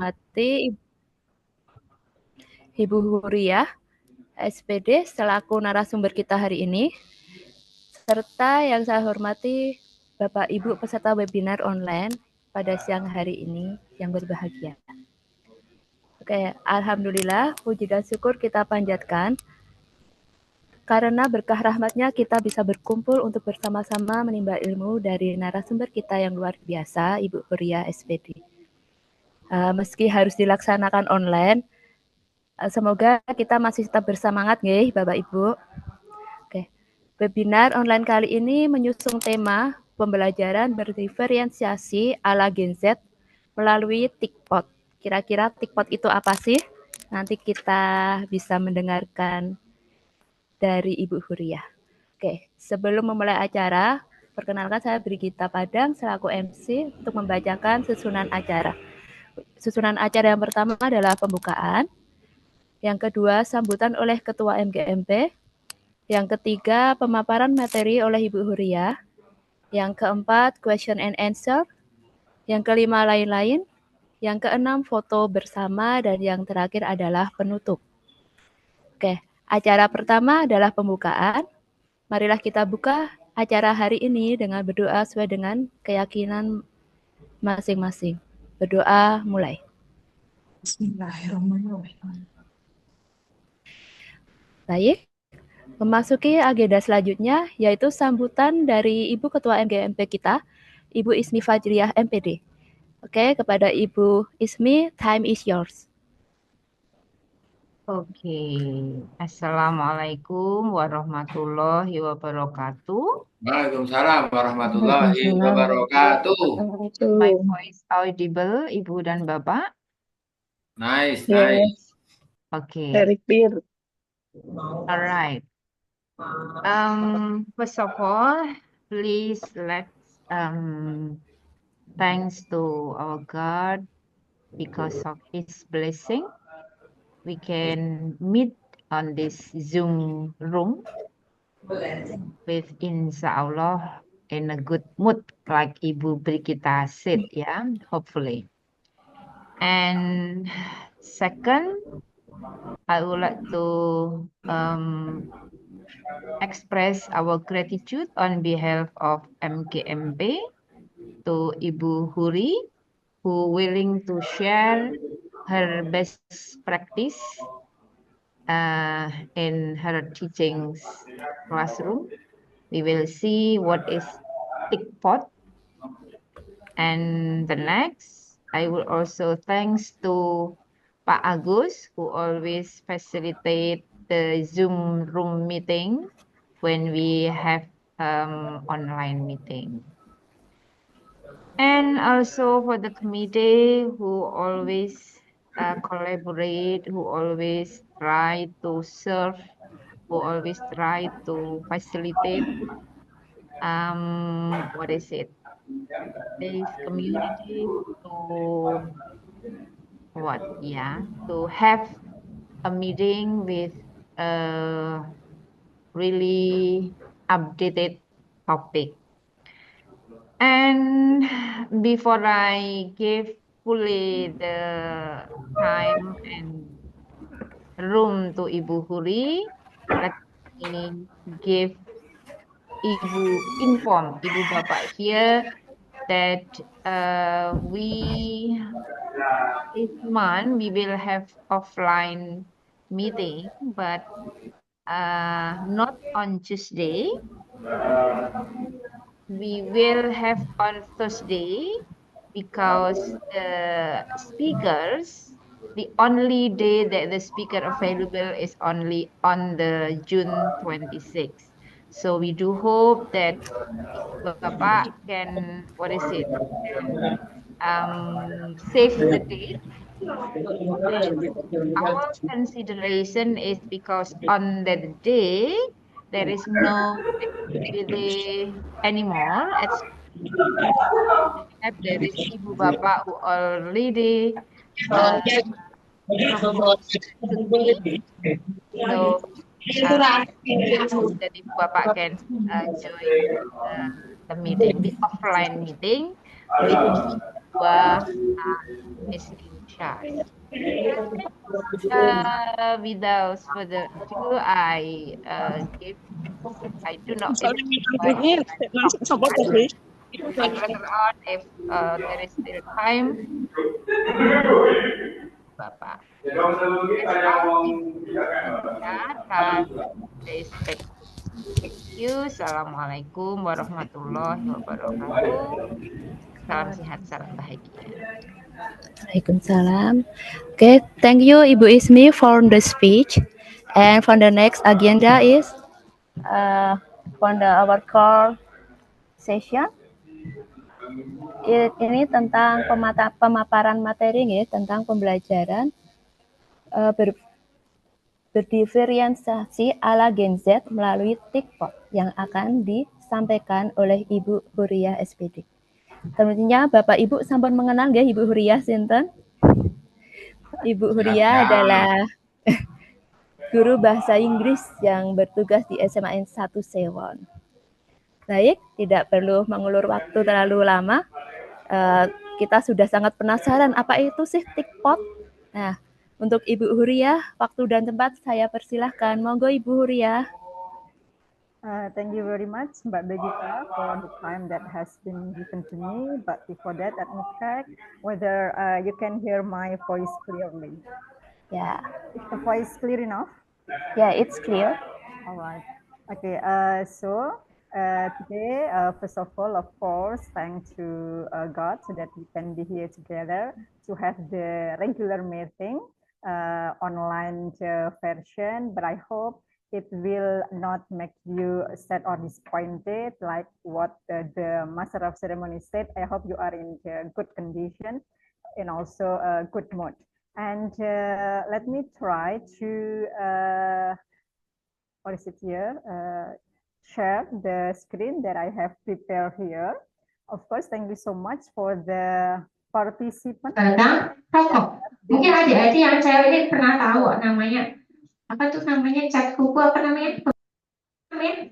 hormati Ibu Huriah, SPD, selaku narasumber kita hari ini, serta yang saya hormati Bapak Ibu peserta webinar online pada siang hari ini yang berbahagia. Oke, Alhamdulillah, puji dan syukur kita panjatkan karena berkah rahmatnya kita bisa berkumpul untuk bersama-sama menimba ilmu dari narasumber kita yang luar biasa, Ibu Huriah SPD. Meski harus dilaksanakan online, semoga kita masih tetap bersemangat nih Bapak Ibu. Oke. Webinar online kali ini menyusung tema pembelajaran berdiferensiasi ala Gen Z melalui TikTok. Kira-kira TikTok itu apa sih? Nanti kita bisa mendengarkan dari Ibu Huriah. Oke, sebelum memulai acara, perkenalkan saya Brigita Padang selaku MC untuk membacakan susunan acara. Susunan acara yang pertama adalah pembukaan, yang kedua sambutan oleh Ketua MGMP, yang ketiga pemaparan materi oleh Ibu Huriah, yang keempat question and answer, yang kelima lain-lain, yang keenam foto bersama, dan yang terakhir adalah penutup. Oke, acara pertama adalah pembukaan. Marilah kita buka acara hari ini dengan berdoa sesuai dengan keyakinan masing-masing. Berdoa mulai. Bismillahirrahmanirrahim. Baik, memasuki agenda selanjutnya yaitu sambutan dari Ibu Ketua MGMP kita, Ibu Ismi Fajriah MPD. Oke, kepada Ibu Ismi, time is yours. Oke, Assalamualaikum warahmatullahi wabarakatuh. Waalaikumsalam warahmatullahi wabarakatuh. My voice audible, Ibu dan Bapak? Nice. Okay. Very clear. Alright. First of all, please let's thanks to our God because of His blessing. We can meet on this Zoom room with insyaAllah in a good mood, like Ibu Brigita said, yeah, hopefully. And second, I would like to express our gratitude on behalf of MKMB to Ibu Huri, who willing to share her best practice in her teachings classroom. We will see what is TikTok. And the next, I will also thanks to Pak Agus, who always facilitate the Zoom room meeting when we have online meeting. And also for the committee who always collaborate, who always try to serve, who always try to facilitate what is it? This community to what? Yeah, to have a meeting with a really updated topic. And before I give fully the time and room to Ibu Huri, let me give inform Ibu Bapak here that this month we will have offline meeting, but not on Tuesday. We will have on Thursday because the speakers, the only day that the speaker available is only on the June 26th. So we do hope that Bapak can, what is it, save the date. Our consideration is because on that day, there is no activity anymore. There is Ibu Bapak who already proposed to me. So that Ibu Bapak can join the meeting, the offline meeting with Miss shy. Without further ado, I do not even invite someone. But later on, if there is still time, Bapak. Without have today's speech. Thank you. Assalamualaikum warahmatullahi wabarakatuh. Salam sehat, salam bahagia. Waalaikumsalam. Okay, thank you Ibu Ismi for the speech. And for the next agenda is for our core session. Ini tentang pemaparan materi ya, tentang pembelajaran berdiferensiasi ala Gen Z melalui TikTok yang akan disampaikan oleh Ibu Huriah SPD. Tentunya Bapak Ibu sampun mengenal nggih Ibu Huriah sinten? Ibu Huriah adalah guru bahasa Inggris yang bertugas di SMA 1 Sewon. Baik, tidak perlu mengulur waktu terlalu lama. Kita sudah sangat penasaran apa itu sih TikTok. Nah, untuk Ibu Huriah, waktu dan tempat saya persilahkan. Monggo Ibu Huriah. Thank you very much, Mbak Begita, for the time that has been given to me. But before that, let me check whether you can hear my voice clearly. Yeah. Is the voice clear enough? Yeah, it's clear. All right. Okay. Today, first of all, of course, thanks to God so that we can be here together to have the regular meeting online version. But I hope it will not make you sad or disappointed like what the Master of Ceremony said. I hope you are in good condition and also a good mood. And let me try to what is it here? Share the screen that I have prepared here. Of course, thank you so much for the participant. Mungkin adik-adik yang cewek ini pernah tahu namanya apa tuh namanya cat kuku apa namanya? Let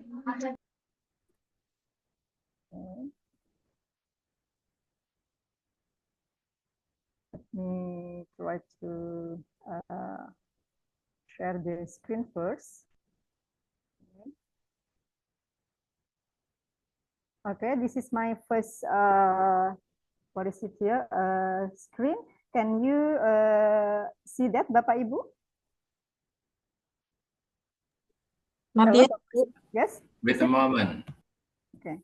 me try to share the screen first. Okay, this is my first what is it here? Screen. Can you see that, Bapak Ibu? Not yet. Yes. Wait a moment. Okay.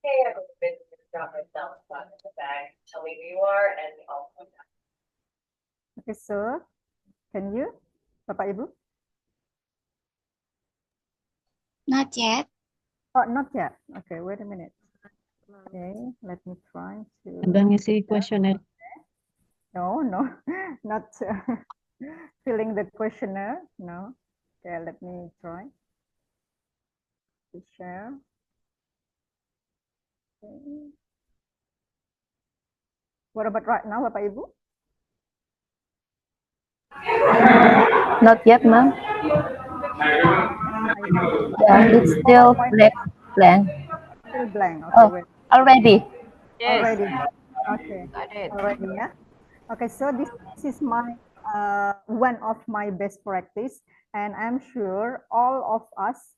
Hey, everybody, drop myself in the bag. Tell me who you are, and I'll come back. Okay, so can you, Bapak Ibu? Not yet. Oh, not yet. Okay, wait a minute. Okay, let me try to. Abang isi questionnaire. No, not filling the questionnaire. No. Okay, let me try to share. Okay. What about right now, Bapak Ibu? Not yet, ma'am. Yeah, it's still blank. Still blank. Okay, Oh, wait. already. Yes. Already. Okay. Got it. Already, yeah. Okay, so this is my one of my best practice, and I'm sure all of us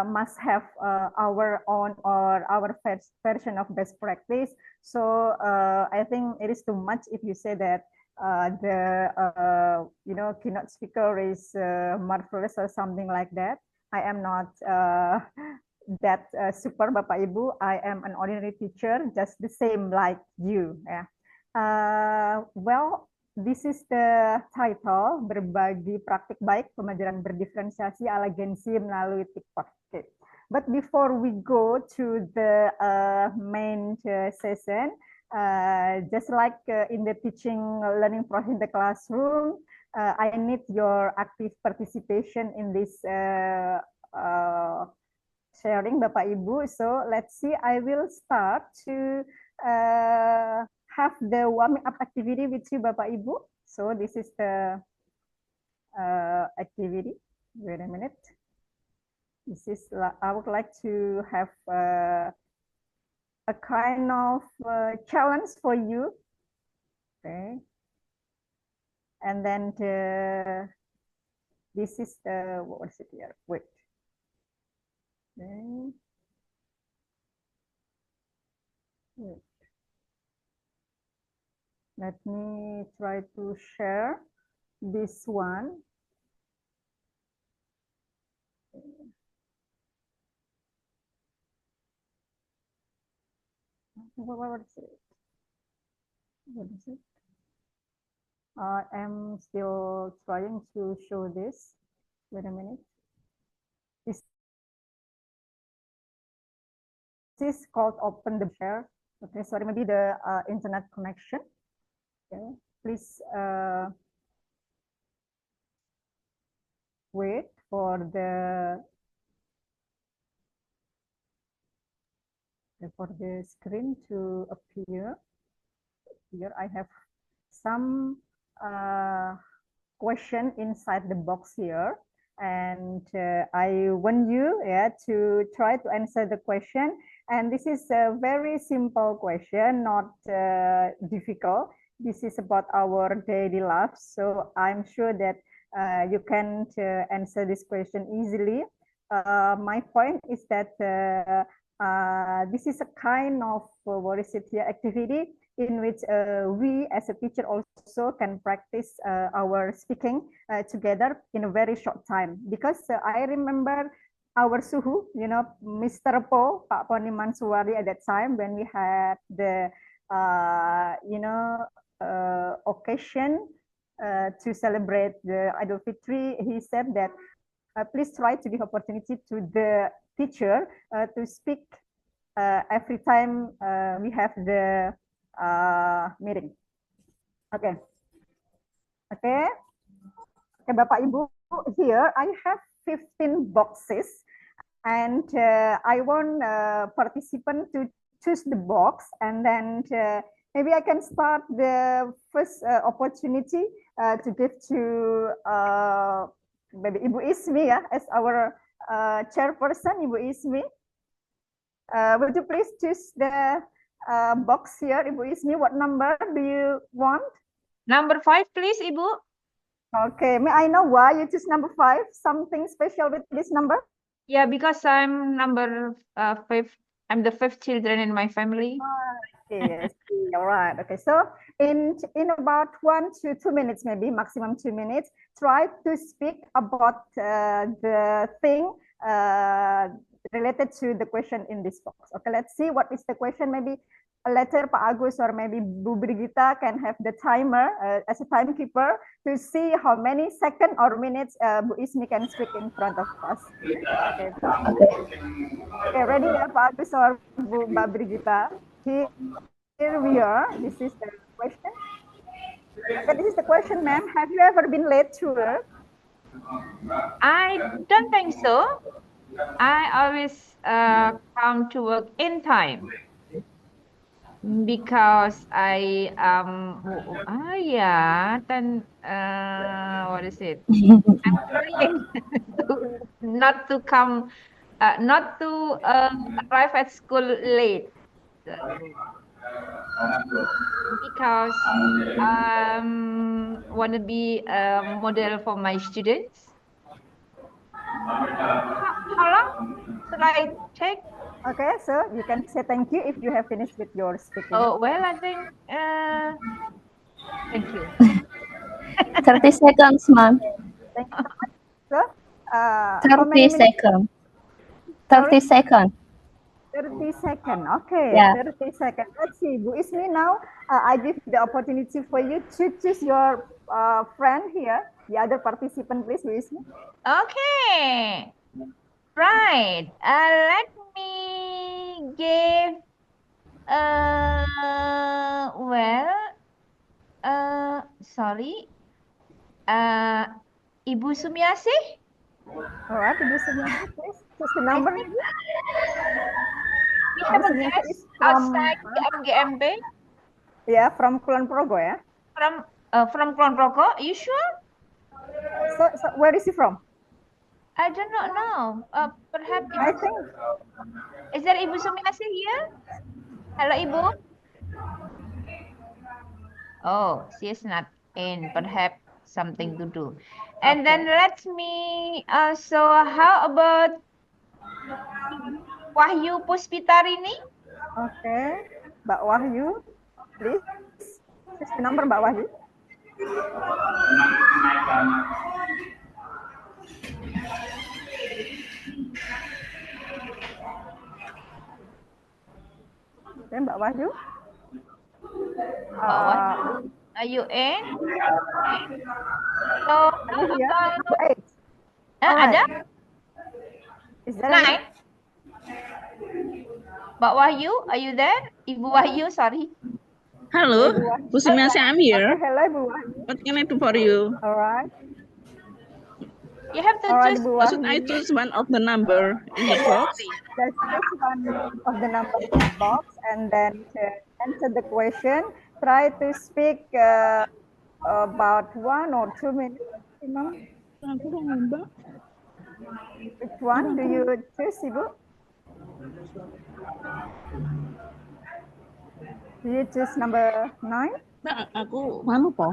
must have our own or our version of best practice. So I think it is too much if you say that the keynote speaker is marvelous or something like that. I am not that super, Bapak Ibu. I am an ordinary teacher, just the same like you. Yeah. Well, this is the title, Berbagi Praktik Baik Pembelajaran Berdiferensiasi ala Gen Z melalui TikTok. Okay. But before we go to the main session, just like in the teaching learning process in the classroom, I need your active participation in this sharing, Bapak Ibu. So let's see, I will start to have the warming up activity with you, Bapak Ibu. So this is the activity. Wait a minute. I would like to have a kind of challenge for you. Okay. And then this is the, what was it here? Wait. Okay. Wait. Let me try to share this one. What is it? What is it? I am still trying to show this. Wait a minute. This is called open the share. Okay, sorry, maybe the internet connection. Okay, please wait for the screen to appear. Here I have some question inside the box here, and I want you to try to answer the question. And this is a very simple question, not difficult. This is about our daily life, so I'm sure that you can answer this question easily. My point is that this is a kind of what is it here activity in which we as a teacher also can practice our speaking together in a very short time. Because I remember our suhu, you know, Mr. Po, Pak Poni Mansuwari at that time when we had the, you know, occasion to celebrate the Idul Fitri, he said that please try to give opportunity to the teacher to speak every time we have the meeting. Okay. Okay. Okay, Bapak Ibu, here I have 15 boxes, and I want participant to choose the box, and then maybe I can start the first opportunity to give to maybe Ibu Ismi as our chairperson, Ibu Ismi. Would you please choose the box here, Ibu Ismi? What number do you want? Number 5, please, Ibu. Okay, may I know why you choose number 5? Something special with this number? Yeah, because I'm number 5. I'm the 5th children in my family. Yes, all right. Okay, so in about 1 to 2 minutes, maybe maximum 2 minutes, try to speak about the thing related to the question in this box. Okay, let's see what is the question. Maybe later Pak Agus or maybe Bu Brigita can have the timer as a timekeeper to see how many seconds or minutes Bu Ismi can speak in front of us. Okay, okay, ready ya Pak Agus or Mbak Brigita? Here we are. This is the question. Okay, this is the question, ma'am. Have you ever been late to work? I don't think so. I always come to work in time because I then what is it? I'm trying not to come, not to arrive at school late. Because want to be a model for my students. How long should I take? Okay, so you can say thank you if you have finished with your speaking. Oh, well, I think, thank you. 30 seconds, ma'am. Thank you. So, 30 seconds. 30 seconds. 30 seconds. Okay, Yeah. 30 seconds. Let's see, Bu Ismi, now I give the opportunity for you to choose your friend here, the other participant, please, Bu Ismi. Okay. Right. Let me give, sorry. Ibu Sumiasih? All right, Ibu Sumiasih, please. Choose the number. We have a guest outside MGMB. Yeah, from Kulon Progo, yeah? From Kulon Progo, are you sure? So where is he from? I do not know. Perhaps I think is there Ibu Sumiasih here? Hello, Ibu. Oh, she is not in. Perhaps something to do. And then let me. So how about Wahyu Puspitarini? okay. Mbak Wahyu, please. This is the number, Mbak Wahyu. Okay, Mbak Wahyu. Are you in? So how Here, about number 8. ada? Is there Nine. Mbak Wahyu, are you there? Ibu Wahyu, sorry. Hello, Bu Sumiasih, I'm here. Okay, hello, Ibu Wahyu. What can I do for you? All right. You have to choose. Should I choose one of the number in the box? Just choose one of the number in the box and then to answer the question. Try to speak about 1 or 2 minutes maximum. Which one do you choose, Ibu? Do you choose number 9? Nah, aku mana po?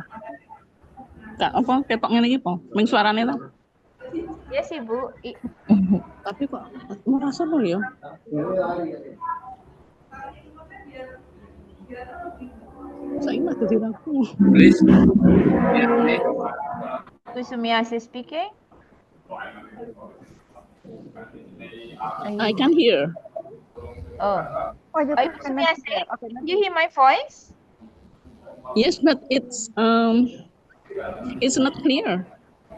Kak, apa ketok ngene iki po? Ming suarane ta? Yes, Ibu. Tapi kok merasa lo ya? Saya mah dadi aku. Please. Bu Sumiasih speaking. I can hear. Oh, you Ibu Sumiasih, you hear my voice? Yes, but it's not clear.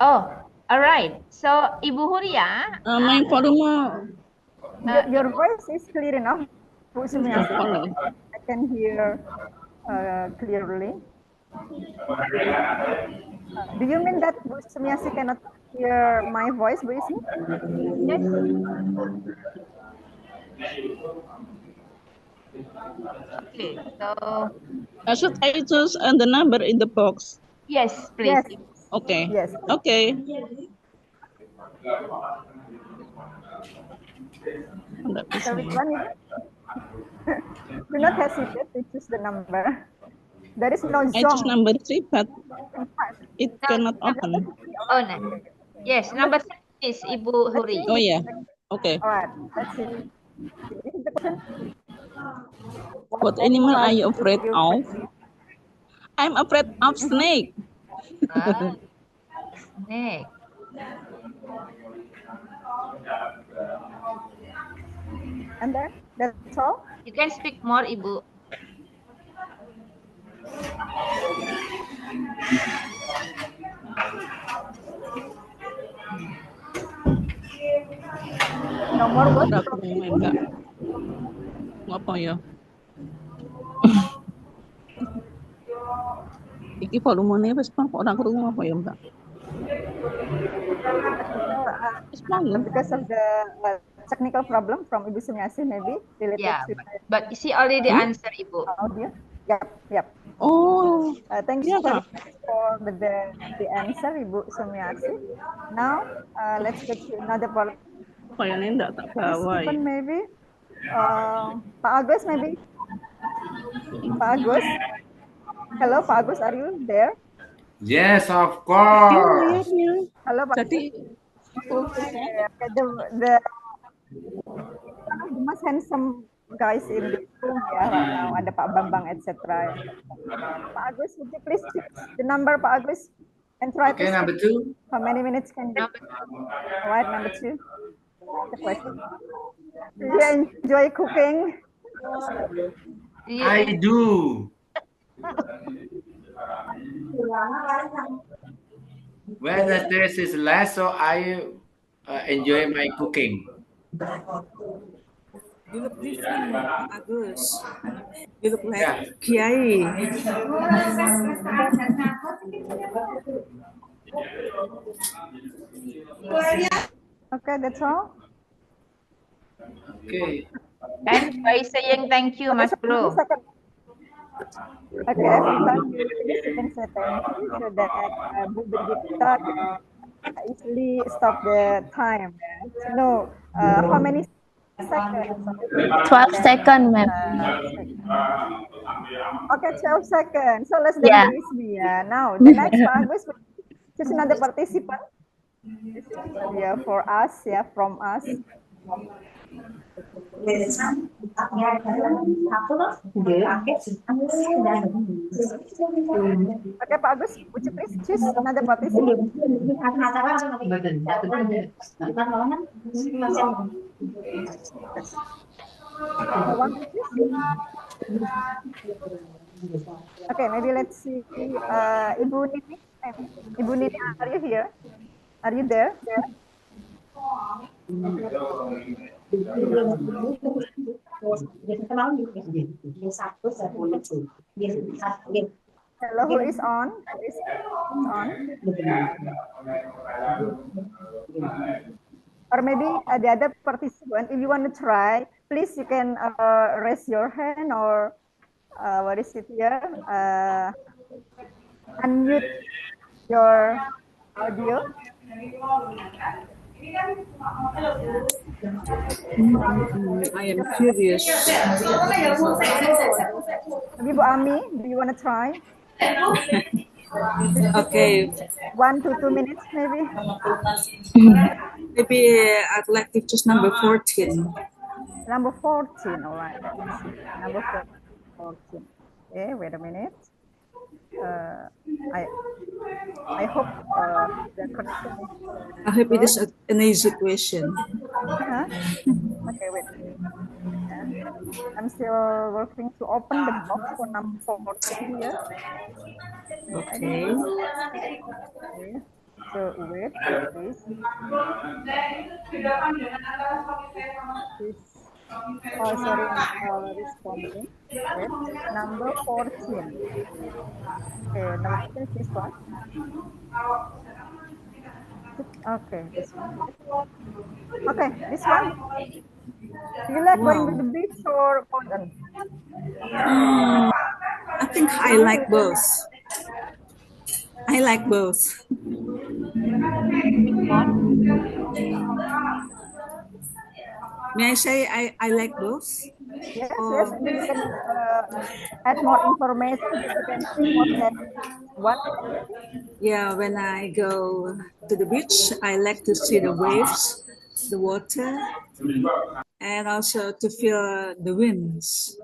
Oh, all right. So, Ibu Huria. My volume. Your voice is clear enough, Bu Sumiasih. I can hear clearly. Do you mean that Bu Sumiasih cannot hear my voice, Bu Ismi? Yes. Okay, so should I choose the number in the box? Yes, please. Yes. Okay. Yes. Okay. So which one is it? Do not hesitate to choose the number. There is no zone. I choose number 3, but it cannot open. Oh, no. Yes, number 6 is Ibu Huri. Oh yeah. Okay. All right. Let's see. This is the question. What animal are you afraid of? I'm afraid of snake. Snake. And then that's all. You can speak more, Ibu. Nomor berapa enggak? Apa ya? Iki volumenya wis kok ora krungu apa ya, Mbak? Because of the technical problem from Ibu Sumiasih, maybe related to. But she already answered, Ibu. Audio. Yep. Oh. Thank you very much for the answer, Ibu Sumiasih. Now, let's get to another part. Kayaknya enggak tak bawa ya. Maybe Pak Agus, maybe. Pak Agus. Hello, Pak Agus, are you there? Yes, of course. Hello, Pak. Jadi the most handsome guys in the room ya right now, ada Pak Bambang etc. Pak Agus, would you please choose the number, Pak Agus, and try to number 2. How many minutes can you? All right, number 2. The question. Do you enjoy cooking? I do. When the stress is less, so I enjoy my cooking. You look different, Agus. You look like Kiai. Okay, that's all. Okay. And by saying thank you, Mas Bro. Okay, everybody, you can say thank you so that Bu Brigita easily stop the time. Yeah. No, how many seconds? 12 seconds, ma'am. Okay, 12 seconds. So less than Yeah. Rizmi. Yeah. Now the next Pak Agus, choose another participant. Yeah, for us. Yeah, from us. Okay, Pak Agus, would you please choose another participant? You want to choose? Okay, maybe let's see. Ibu Nini, Ibu Nini, are you here? Are you there? Hello, who is on? Who is on? Or maybe the other participant, if you want to try, please you can raise your hand or what is it here? Unmute your audio. I am curious. Maybe Bu Ami, do you want to try? Okay. 1 to 2 minutes, maybe. Maybe I'd like to choose number 14. Number 14, all right. Let's see. Number 14. Okay, wait a minute. I hope the connection is. I hope it is an easy question. Okay, wait. Yeah. I'm still working to open the box for number 14 here. Okay. Okay. So wait, please. Oh, sorry, I'm responding. Wait, number 14. Okay, number 14 is this one. Okay, this one. Okay, this one. Do you like going to the beach or mountain? I think I like both. I like both. May I say I like both? Yes, yes. Maybe you can add more information. You can see more than one. Yeah, when I go to the beach, I like to see the waves, the water, and also to feel the winds.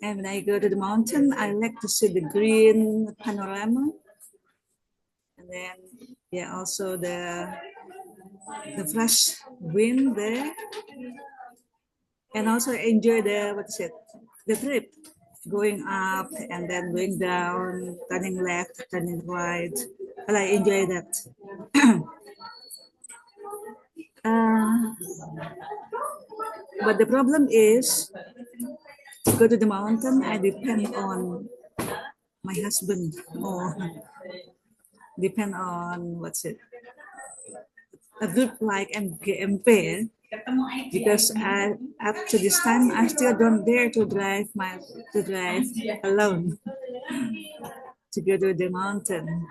And when I go to the mountain, I like to see the green panorama. And then, yeah, also the fresh wind there. And also enjoy the trip, going up and then going down, turning left, turning right. Well, I enjoy that. But the problem is, to go to the mountain, I depend on my husband or depend on a group like MGMP, because up to this time I still don't dare to drive alone to go to the mountain.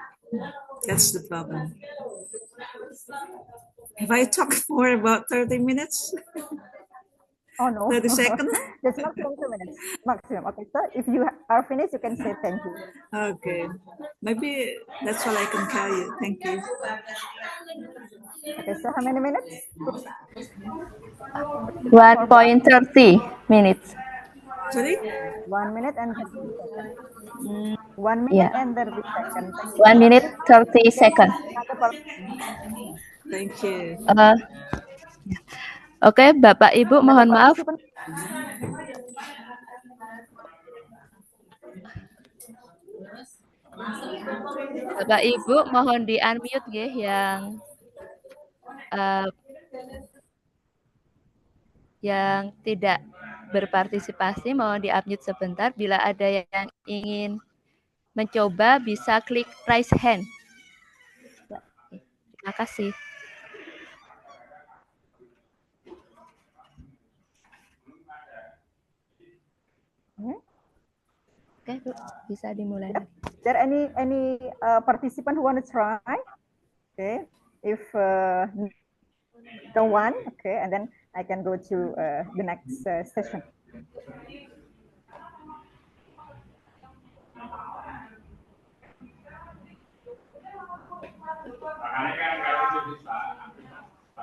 That's the problem. Have I talked for about 30 minutes? Oh no. 30 seconds? That's maximum 2 minutes. Maximum. Okay, so if you are finished, you can say thank you. Okay. Maybe that's all I can tell you. Thank you. Okay, so how many minutes? 1.30 minutes. Sorry? 1 minute and 30 seconds. 1 minute and 30 seconds. 1 minute 30 seconds. Thank you. Oke, Bapak Ibu mohon maaf. Bapak Ibu mohon di unmute ya yang tidak berpartisipasi, mohon di unmute sebentar. Bila ada yang ingin mencoba bisa klik raise hand. Terima kasih. Oke, Bu, bisa dimulai. Is there any participant who want to try? Okay. If no one, okay, and then I can go to the next session.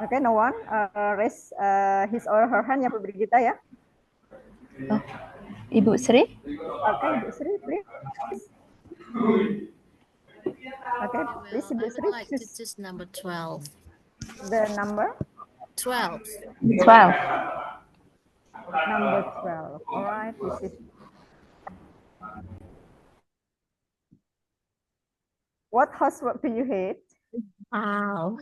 Okay, no one raise his or her hand ya, Bu Brigita ya. Oh, Ibu Sri? Okay, Ibu Sri, please. Okay, please, Ibu I would Sri, like to choose number 12. the number? 12. 12. Number 12. All right, this is. What housework do you hate? Wow.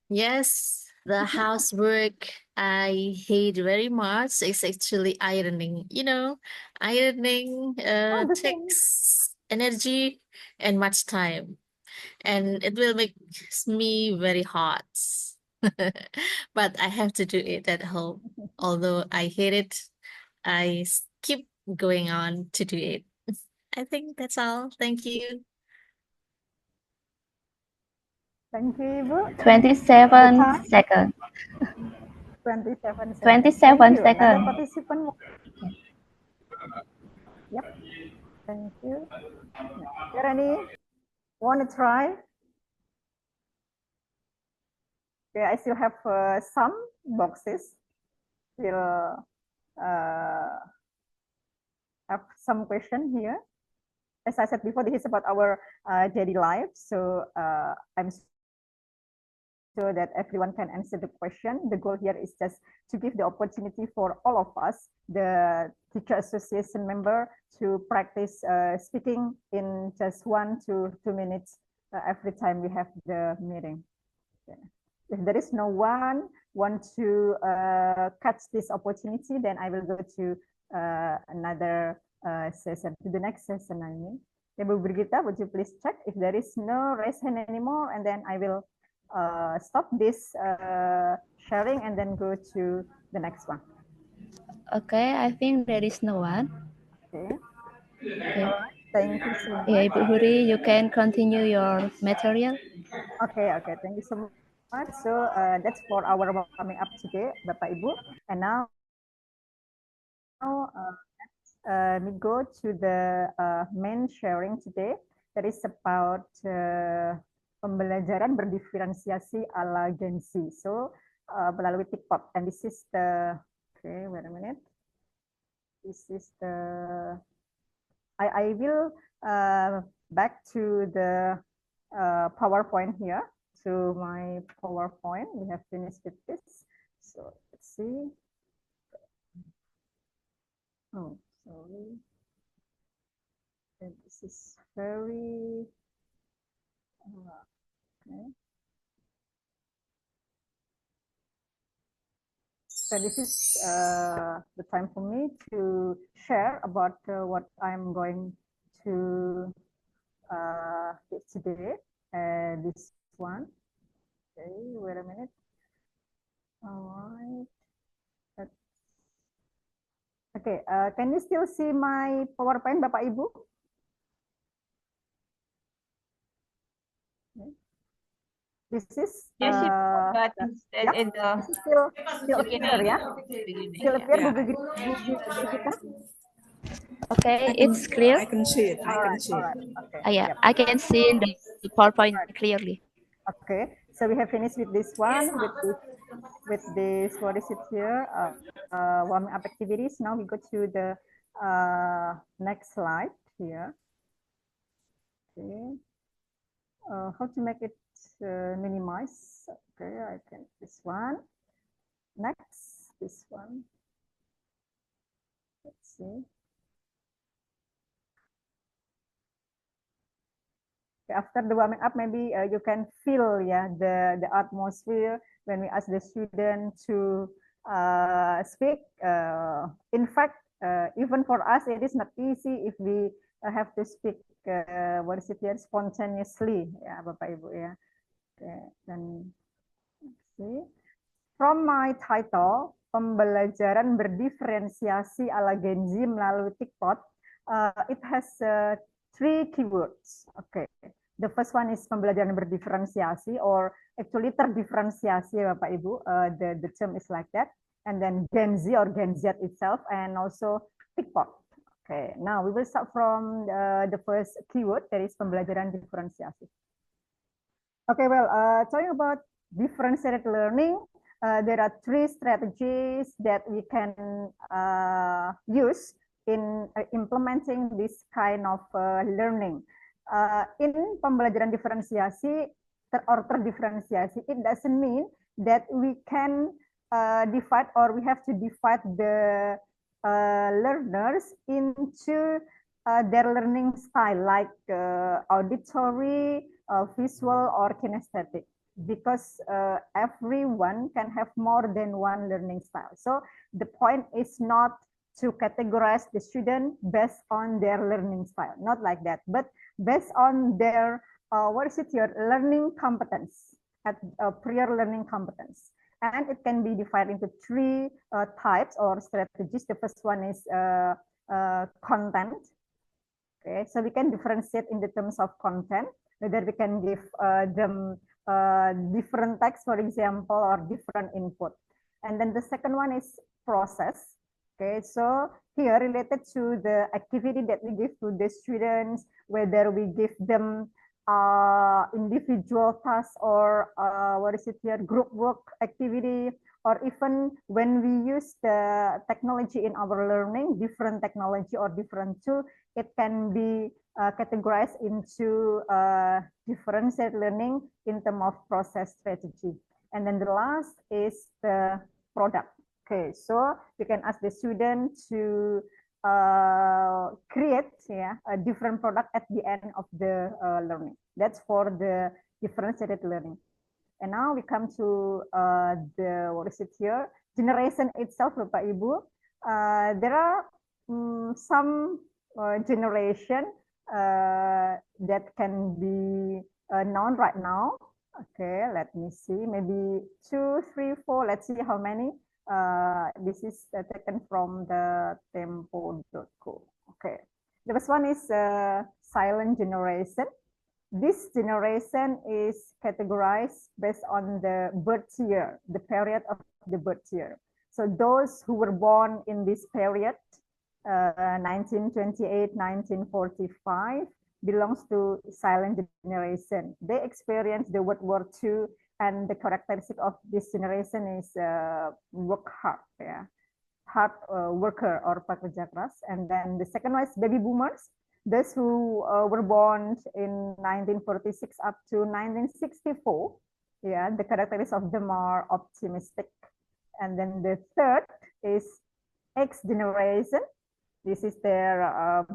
Yes, the housework I hate very much is actually ironing. Ironing Oh, the same. takes energy and much time, and it will make me very hot. But I have to do it at home. Although I hate it, I keep going on to do it. I think that's all. Thank you. Thank you, Ibu. 27 seconds. 27 seconds. 27 Thank you. Another seconds. participant. Yep. Thank you. Rani, want to try? Okay, I still have some boxes. Still have some question here. As I said before, this is about our daily life. So I'm sure that everyone can answer the question. The goal here is just to give the opportunity for all of us, the teacher association member, to practice speaking in just 1 to 2 minutes every time we have the meeting. Okay. If there is no one want to catch this opportunity, then I will go to another session, to the next session, I mean. Okay, Bu Brigita, would you please check if there is no raise hand anymore, and then I will stop this sharing and then go to the next one. Okay, I think there is no one. Okay. Okay. Thank you so much. Yeah, Ibu Huri, you can continue your material. Okay, thank you so much. So that's for our warming up today, Bapak Ibu. And now we go to the main sharing today. That is about pembelajaran berdiferensiasi ala Gen Z. So melalui TikTok. And this is the, okay, wait a minute. This is the, I will back to the PowerPoint here, to my PowerPoint. We have finished with this. So let's see. Oh, sorry. And this is very, okay. So this is the time for me to share about what I'm going to do today. This one. Okay, wait a minute. All right. Okay, can you still see my PowerPoint, Bapak Ibu? Okay. This is yes, but yep, in the this is still clear, yeah? Still clear, Bu Brigita? Okay, it's clear. I can see it. I can see it. Okay. Yeah, I can see the PowerPoint clearly. Okay, so we have finished with this one, with this, what is it here? Warming up activities. Now we go to the next slide here. Okay. How to make it minimize? Okay, I can, this one. Next, this one. Let's see. After the warming up, maybe you can feel, yeah, the atmosphere when we ask the student to speak. In fact, even for us, it is not easy if we have to speak, what is it here, spontaneously, ya, Bapak Ibu, ya. Okay, dan see. From my title, pembelajaran berdiferensiasi ala Gen Z melalui TikTok, it has 3 keywords. Okay. The first one is pembelajaran berdiferensiasi, or actually terdiferensiasi ya Bapak Ibu. The term is like that. And then Gen Z or Gen Z itself, and also TikTok. Okay, now we will start from the first keyword, that is pembelajaran diferensiasi. Okay, well, talking about differentiated learning, there are 3 strategies that we can use in implementing this kind of learning. In pembelajaran diferensiasi or terdiferensiasi, it doesn't mean that we can divide, or we have to divide the learners into their learning style, like auditory, visual, or kinesthetic, because everyone can have more than one learning style. So the point is not to categorize the student based on their learning style, not like that, but based on their your learning competence, at prior learning competence. And it can be divided into 3 types or strategies. The first one is content. Okay, so we can differentiate in the terms of content, whether we can give them different text, for example, or different input. And then the second one is process. Okay, so here related to the activity that we give to the students, whether we give them individual tasks or group work activity, or even when we use the technology in our learning, different technology or different tool, it can be categorized into differentiated learning in terms of process strategy. And then the last is the product. Okay, so you can ask the student to create a different product at the end of the learning. That's for the differentiated learning. And now we come to the, generation itself, Bapak Ibu. There are some generation that can be known right now. Okay, let me see, maybe 2, 3, 4, let's see how many. This is taken from the tempo.co. Okay, the first one is silent generation. This generation is categorized based on the birth year, the period of the birth year. So those who were born in this period, 1928, 1945, belongs to silent generation. They experienced the World War II, and the characteristic of this generation is work hard, hard worker or pekerja keras. And then the second one is baby boomers. Those who were born in 1946 up to 1964, the characteristics of them are optimistic. And then the third is X generation. This is their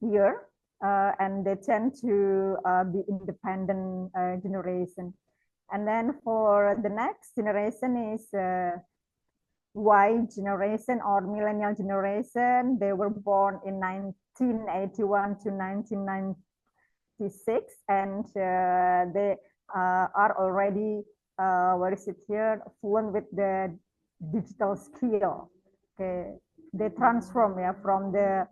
year, and they tend to be independent generation. And then for the next generation is Y generation or millennial generation. They were born in 1981 to 1996, and they are already fluent with the digital skill. Okay, they transform from the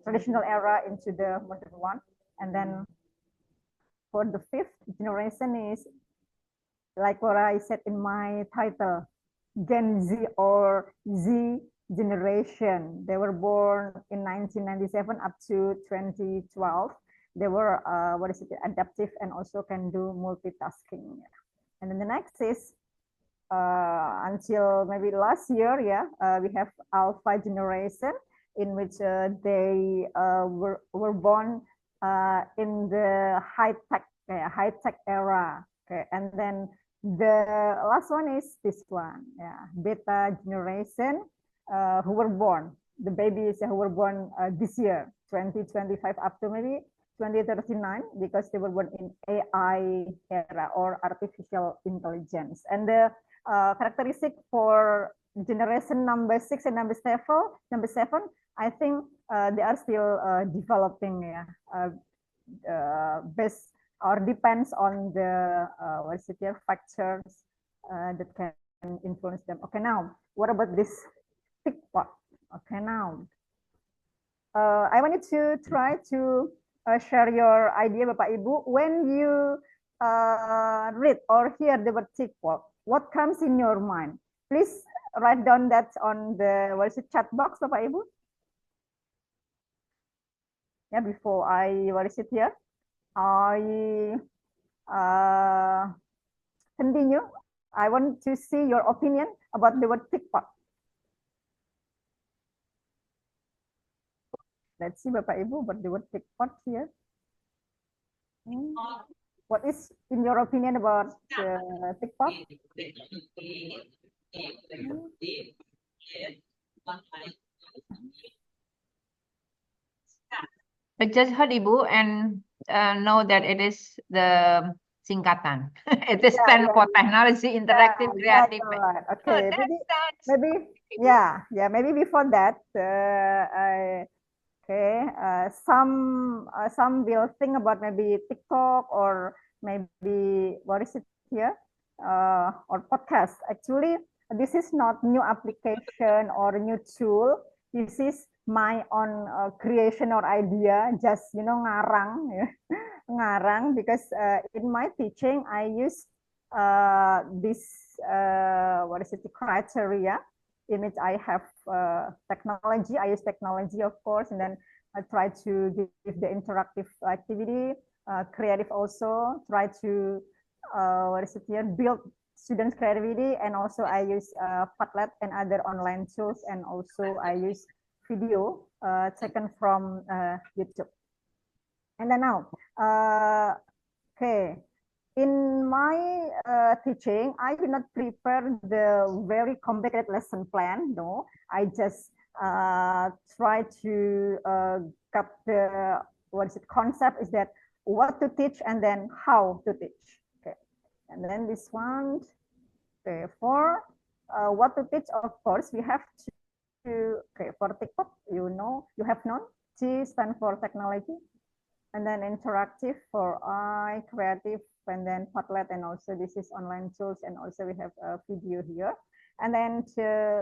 traditional era into the modern one. And then for the fifth generation is like what I said in my title, Gen Z or Z generation. They were born in 1997 up to 2012. They were adaptive and also can do multitasking. And then the next is until maybe last year, we have Alpha generation, in which they were born in the high-tech era. Okay, and then the last one is this one, Beta generation, who were born, the babies who were born this year, 2025 up to maybe 2039, because they were born in AI era or artificial intelligence. And the characteristic for generation number 6 and number 7, I think they are still developing, based or depends on the factors that can influence them. Okay, now what about this TikTok? Okay, now I wanted to try to share your idea, Bapak Ibu. When you read or hear the word TikTok, what comes in your mind? Please write down that on the chat box, Bapak Ibu. Yeah, before I here, I continue. I want to see your opinion about the word TikTok. Let's see, Bapak Ibu, about the word TikTok here. What is, in your opinion, about TikTok? I just heard Ibu and know that it is the singkatan. It is stand for technology, interactive, creative. Right. Okay, maybe maybe before that, some will think about maybe TikTok or maybe what is it here, or podcast. Actually, this is not new application or new tool. This is my own creation or idea, just ngarang, ngarang, because in my teaching I use this what is it, criteria in which I have technology. I use technology, of course, and then I try to give the interactive activity, creative also, try to what is it here, build students' creativity, and also I use Padlet and other online tools, and also I use video taken from YouTube. And then now, okay, in my teaching, I do not prepare the very complicated lesson plan. No, I just try to get the concept is that what to teach and then how to teach. Okay, and then this one. Okay, for what to teach, of course, we have to. Okay, for TikTok, you have known. T stands for technology, and then interactive for I, creative, and then Padlet, and also this is online tools, and also we have a video here. And then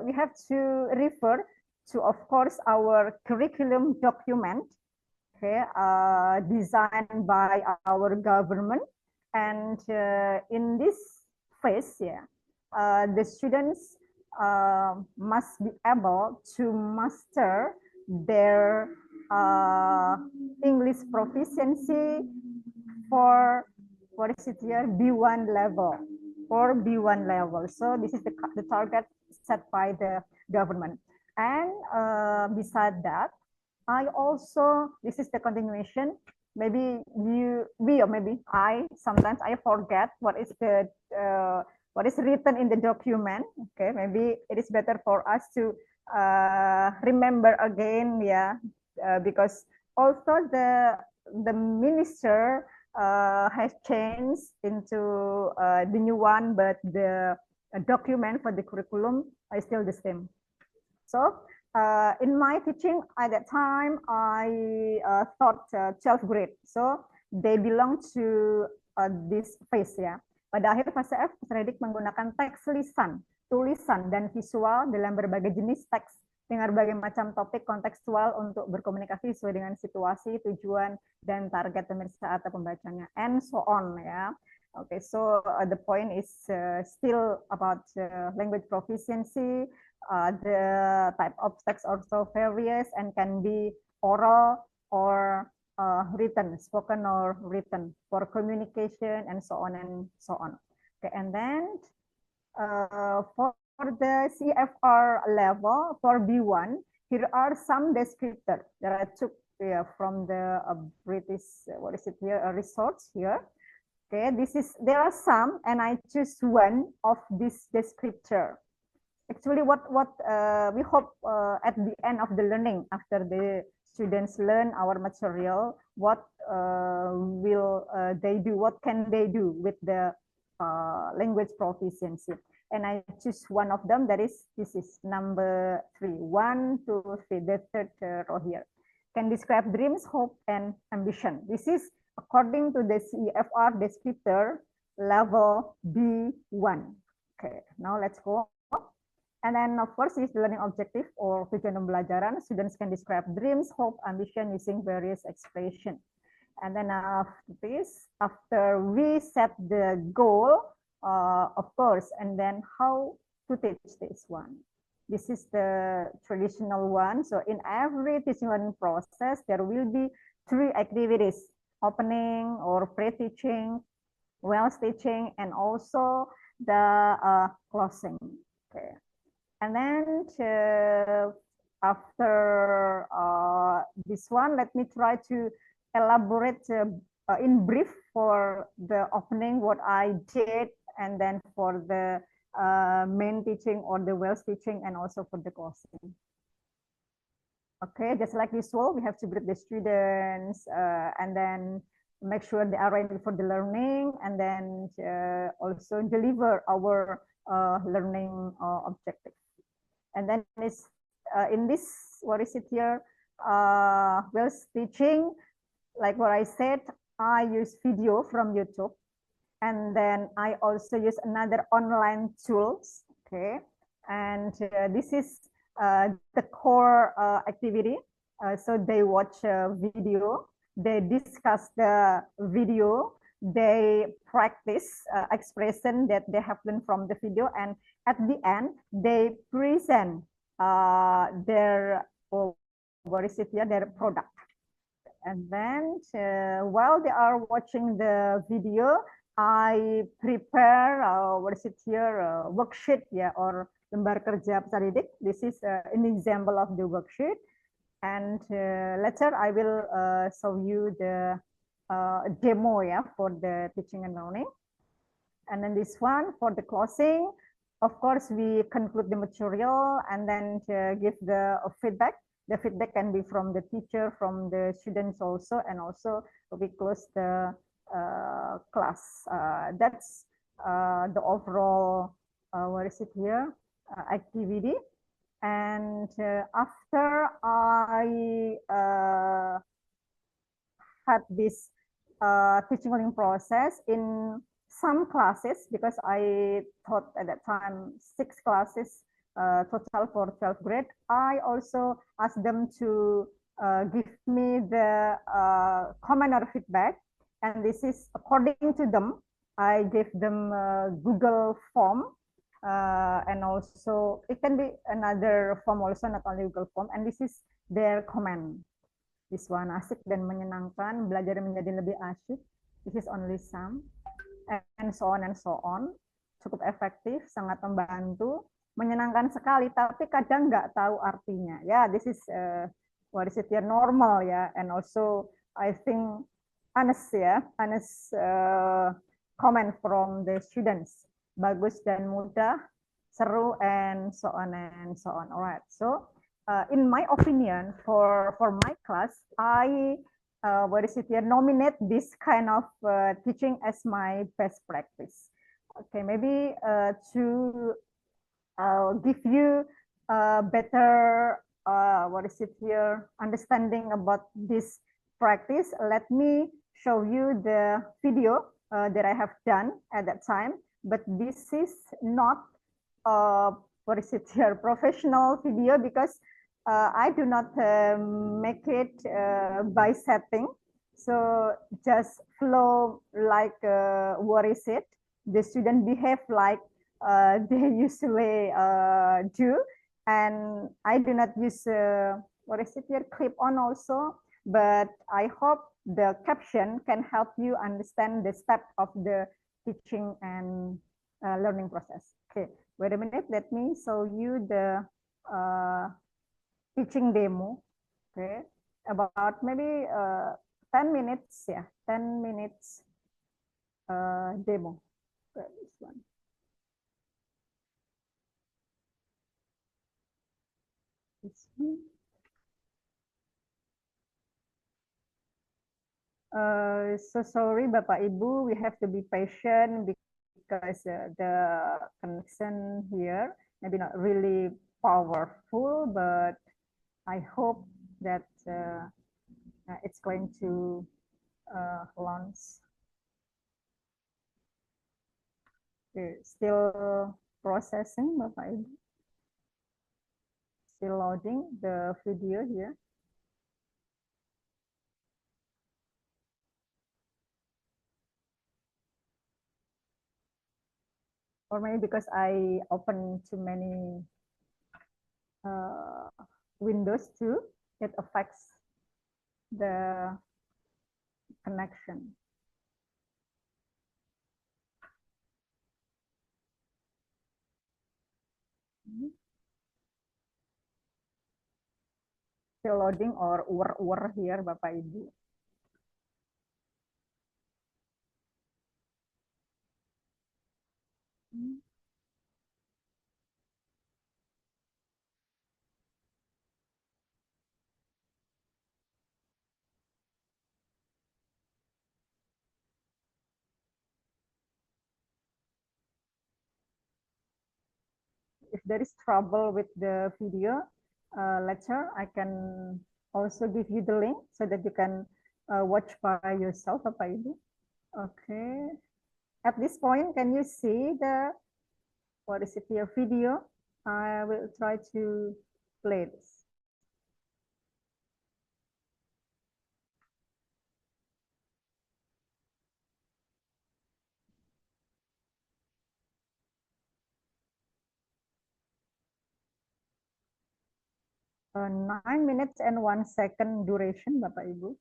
we have to refer to, of course, our curriculum document, okay, designed by our government. And in this phase, the students must be able to master their English proficiency for, what is it here, B1 level, for B1 level. So this is the target set by the government. And beside that, I also, this is the continuation, maybe or maybe sometimes I forget what is the what is written in the document. Okay, maybe it is better for us to remember again, because also the minister has changed into the new one, but the document for the curriculum is still the same. So in my teaching at that time, I taught 12th grade, so they belong to this phase, Pada akhir fase F, peserta didik menggunakan teks lisan, tulisan, dan visual dalam berbagai jenis teks dengan berbagai macam topik kontekstual untuk berkomunikasi sesuai dengan situasi, tujuan, dan target pemirsa atau pembacanya, and so on, Okay, so the point is still about language proficiency. The type of text also various and can be oral or written, spoken or written, for communication and so on and so on. Okay, and then for the CFR level, for B1, here are some descriptors that I took from the British, what is it here, research here. Okay, there are some, and I choose one of this descriptor. Actually, what we hope at the end of the learning, after the students learn our material, what will they do? What can they do with the language proficiency? And I choose one of them. This is number 3. 1, 2, 3. The third row here. Can describe dreams, hope, and ambition. This is according to the CEFR descriptor level B1. Okay, now let's go. And then, of course, this learning objective or tujuan pembelajaran. Students can describe dreams, hope, ambition using various expression. And then after this, after we set the goal, of course, and then how to teach this one. This is the traditional one. So in every teaching learning process, there will be 3 activities: opening or pre-teaching, Wells teaching, and also the closing. Okay. And then after this one, let me try to elaborate in brief for the opening what I did, and then for the main teaching or the Wells teaching, and also for the closing. Okay, just like usual, we have to greet the students and then make sure they are ready for the learning, and then also deliver our learning objective. And then in this, what is it here? Wells teaching, like what I said, I use video from YouTube, and then I also use another online tools. Okay, and this is the core activity. So they watch a video, they discuss the video, they practice expression that they have learned from the video, and at the end they present their their product. And then while they are watching the video, I prepare worksheet, or lembar kerja peserta didik. This is an example of the worksheet, and later I will show you the demo for the teaching and learning. And then this one for the closing, of course, we conclude the material and then give the feedback. The feedback can be from the teacher, from the students also, and also we close the class. That's the overall, activity. And after I had this teaching learning process in some classes, because I taught at that time 6 classes total for 12th grade, I also asked them to give me the comment or feedback, and this is according to them. I gave them Google form, and also it can be another form also, not only Google form, and this is their comment. This one, asik dan menyenangkan, belajar menjadi lebih asyik. This is only some, and so on and so on. Cukup efektif, sangat membantu, menyenangkan sekali, tapi kadang nggak tahu artinya. Ya, this is normal ya, and also I think honest comment from the students. Bagus dan mudah, seru, and so on and so on. Alright, so in my opinion, for my class, I nominate this kind of teaching as my best practice. Okay, maybe to give you a better understanding about this practice, let me show you the video that I have done at that time. But this is not professional video, because I do not make it by setting. So just flow like the student behave like they usually do, and I do not use clip on also, but I hope the caption can help you understand the step of the teaching and learning process. Okay, wait a minute, let me show you the teaching demo. Okay, about maybe 10 minutes, 10 minutes demo. Okay, this one. This one. So sorry, Bapak Ibu, we have to be patient because the connection here maybe not really powerful, but I hope that it's going to launch. Okay, still processing, Bapak Ibu. Still loading the video here. Or maybe because I open too many windows too, it affects the connection. Still loading or uwer here, Bapak Ibu. If there is trouble with the video lecture, I can also give you the link so that you can watch by yourself, Bapak Ibu. Okay. At this point, can you see what is it here, video? I will try to play this. 9 minutes and 1 second duration, Bapak Ibu.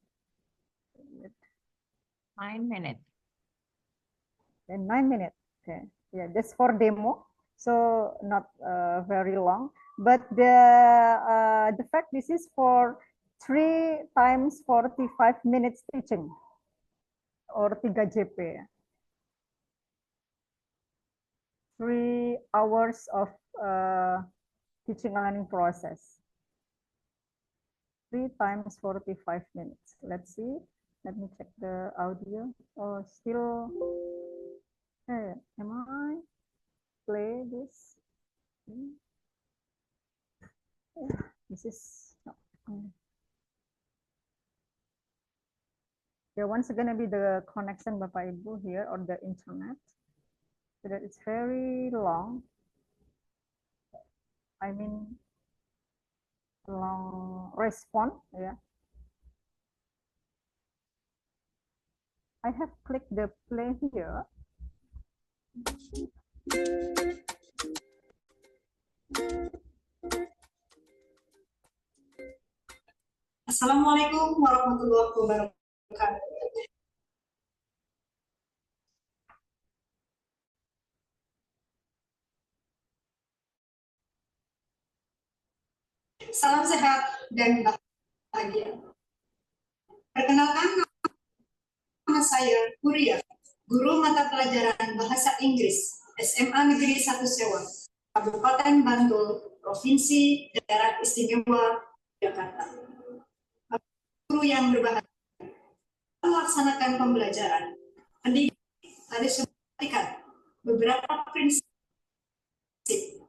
9 minutes. And 9 minutes. Okay. Yeah, that's for demo. So not very long. But the fact this is for 3 times 45 minutes teaching or 3 JP. 3 hours of teaching and learning process. 3 times 45 minutes. Let's see. Let me check the audio. Oh, still. Hey, am I play this? This is. Yeah, once gonna be the connection Bapak Ibu here or the internet. So that it's very long. I mean, long response, yeah. I have clicked the play here. Assalamualaikum warahmatullahi wabarakatuh. Salam sehat dan bahagia. Perkenalkan, nama saya Kuria, guru mata pelajaran Bahasa Inggris SMA Negeri 1 Sewang, Kabupaten Bantul, Provinsi Daerah Istimewa Jakarta. Guru yang berbahagia melaksanakan pembelajaran pendidikan harus memperhatikan beberapa prinsip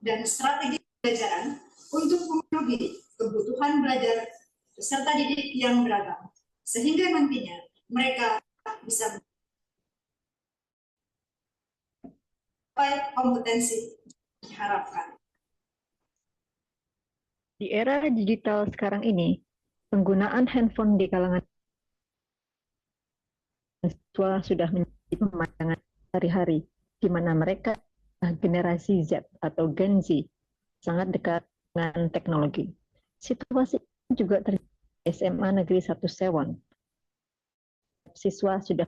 dan strategi pembelajaran untuk memenuhi kebutuhan belajar peserta didik yang beragam, sehingga nantinya mereka bisa mencapai kompetensi diharapkan. Di era digital sekarang ini, penggunaan handphone di kalangan siswa sudah menjadi pemandangan sehari-hari, di mana mereka generasi Z atau Gen Z sangat dekat dengan teknologi. Situasi ini juga terjadi di SMA Negeri 1 Sewang. Siswa sudah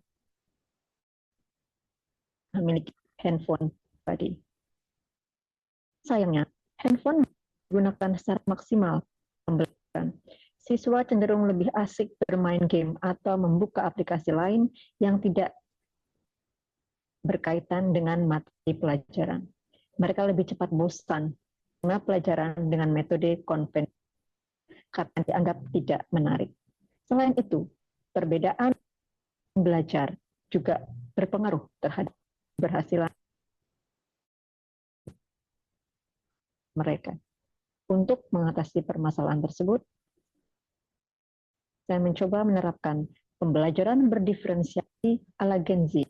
memiliki handphone pribadi. Sayangnya, handphone digunakan secara maksimal pembelajaran. Siswa cenderung lebih asik bermain game atau membuka aplikasi lain yang tidak berkaitan dengan materi pelajaran. Mereka lebih cepat bosan karena pelajaran dengan metode konvensional karena dianggap tidak menarik. Selain itu, perbedaan belajar juga berpengaruh terhadap keberhasilan mereka. Untuk mengatasi permasalahan tersebut, saya mencoba menerapkan pembelajaran berdiferensiasi ala Gen Z.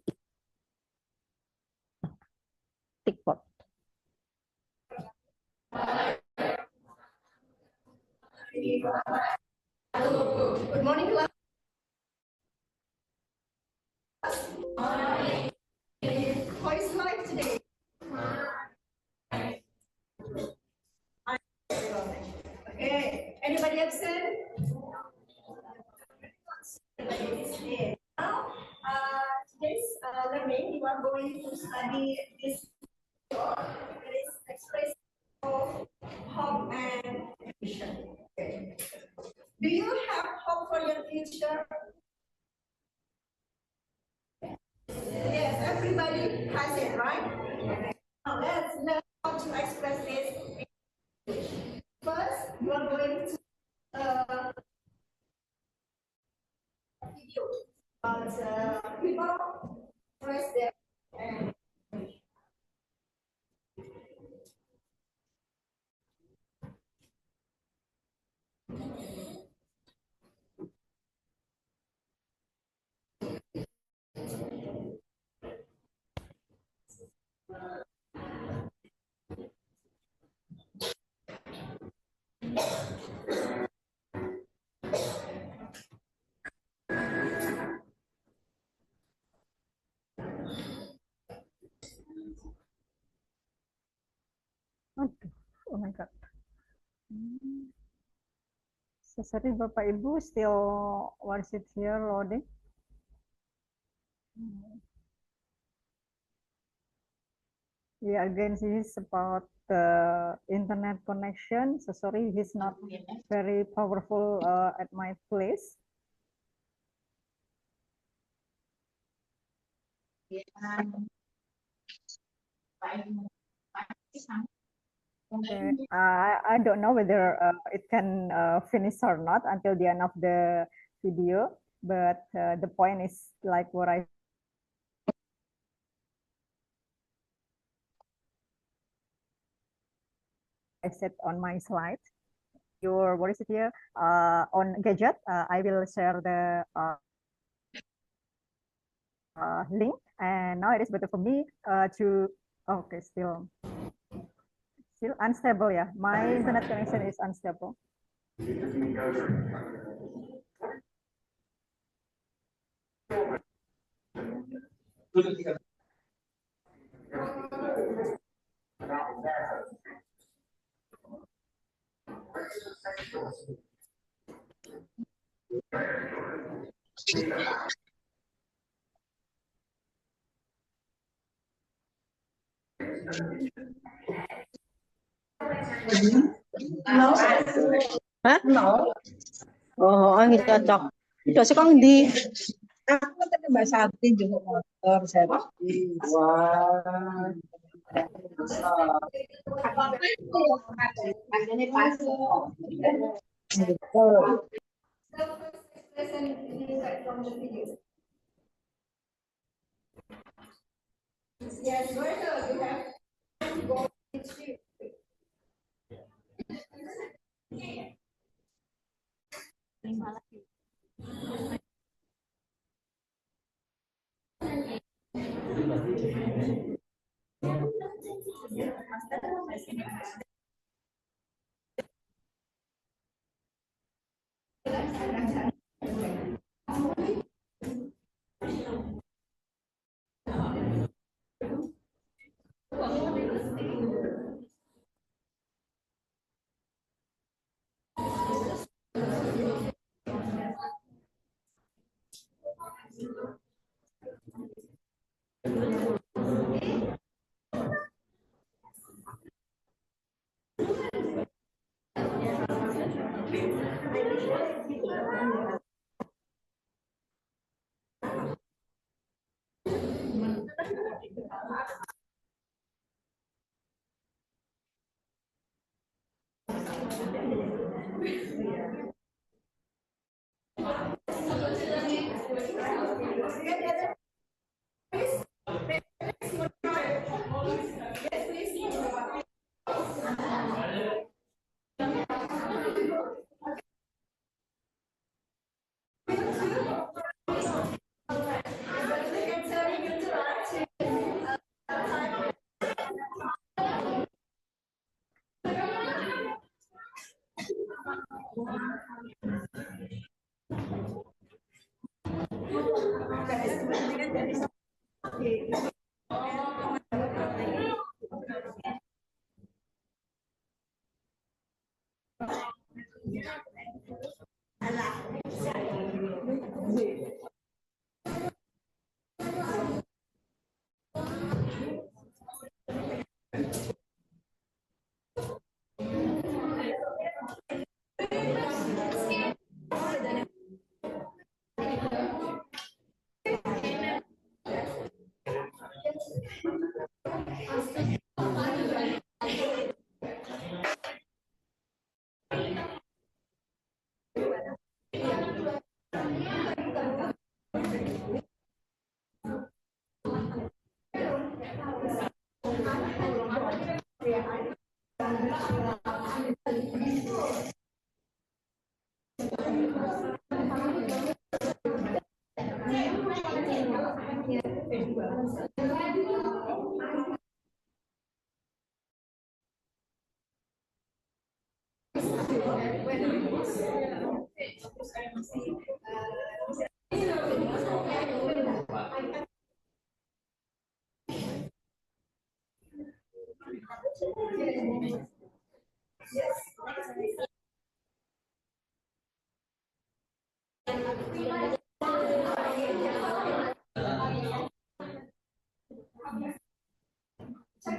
TikTok. Good morning, class. How is life today? Okay, anybody absent? Now, today's learning, you are going to study this. It is expression of hope and vision. Okay. Do you have hope for your future? Yes, everybody has it, right? Now let's learn how to express this. First, you are going to video, but people press there and Oh my God. So sorry, Bapak Ibu, still was it here loading? Yeah, again, this is about the internet connection. So sorry, he's not very powerful at my place. Okay, I don't know whether it can finish or not until the end of the video, but the point is like what I said on my slide. What is it here? On gadget, I will share the link, and now it is better for me to. Okay, still unstable. Yeah, my internet connection is unstable. Hah? Oh, nggak cocok. Cocok kok di. Aku tadi Mbak Santi juga motor saya. Wah. yes, Roberto, you have to go to Check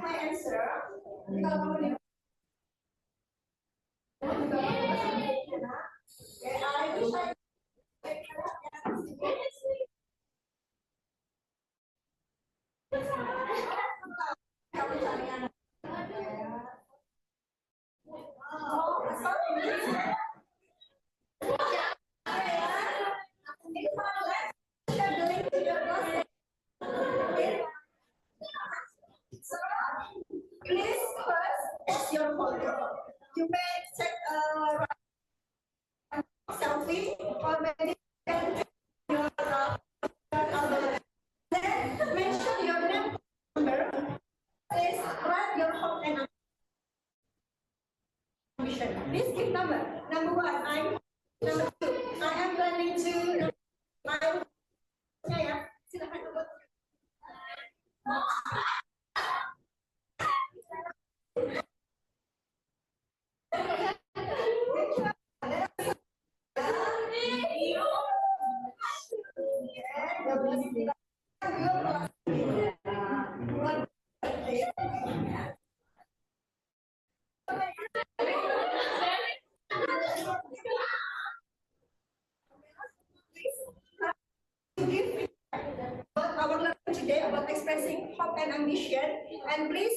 my answer. So, please first test your photo. You may check selfie or maybe your then mention your name number. Please write your home and ambition. Please give number. Number 1, I'm number 2. I am planning to. Saya silakan untuk. Our learning today about expressing hope and ambition, and please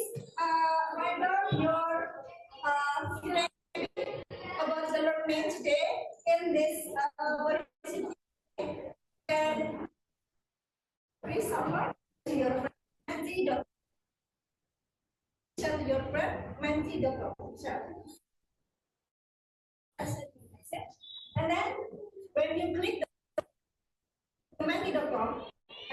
write down your feeling about the learning today in this university, and please offer to your friend Menti.com. And then when you click the Menti.com,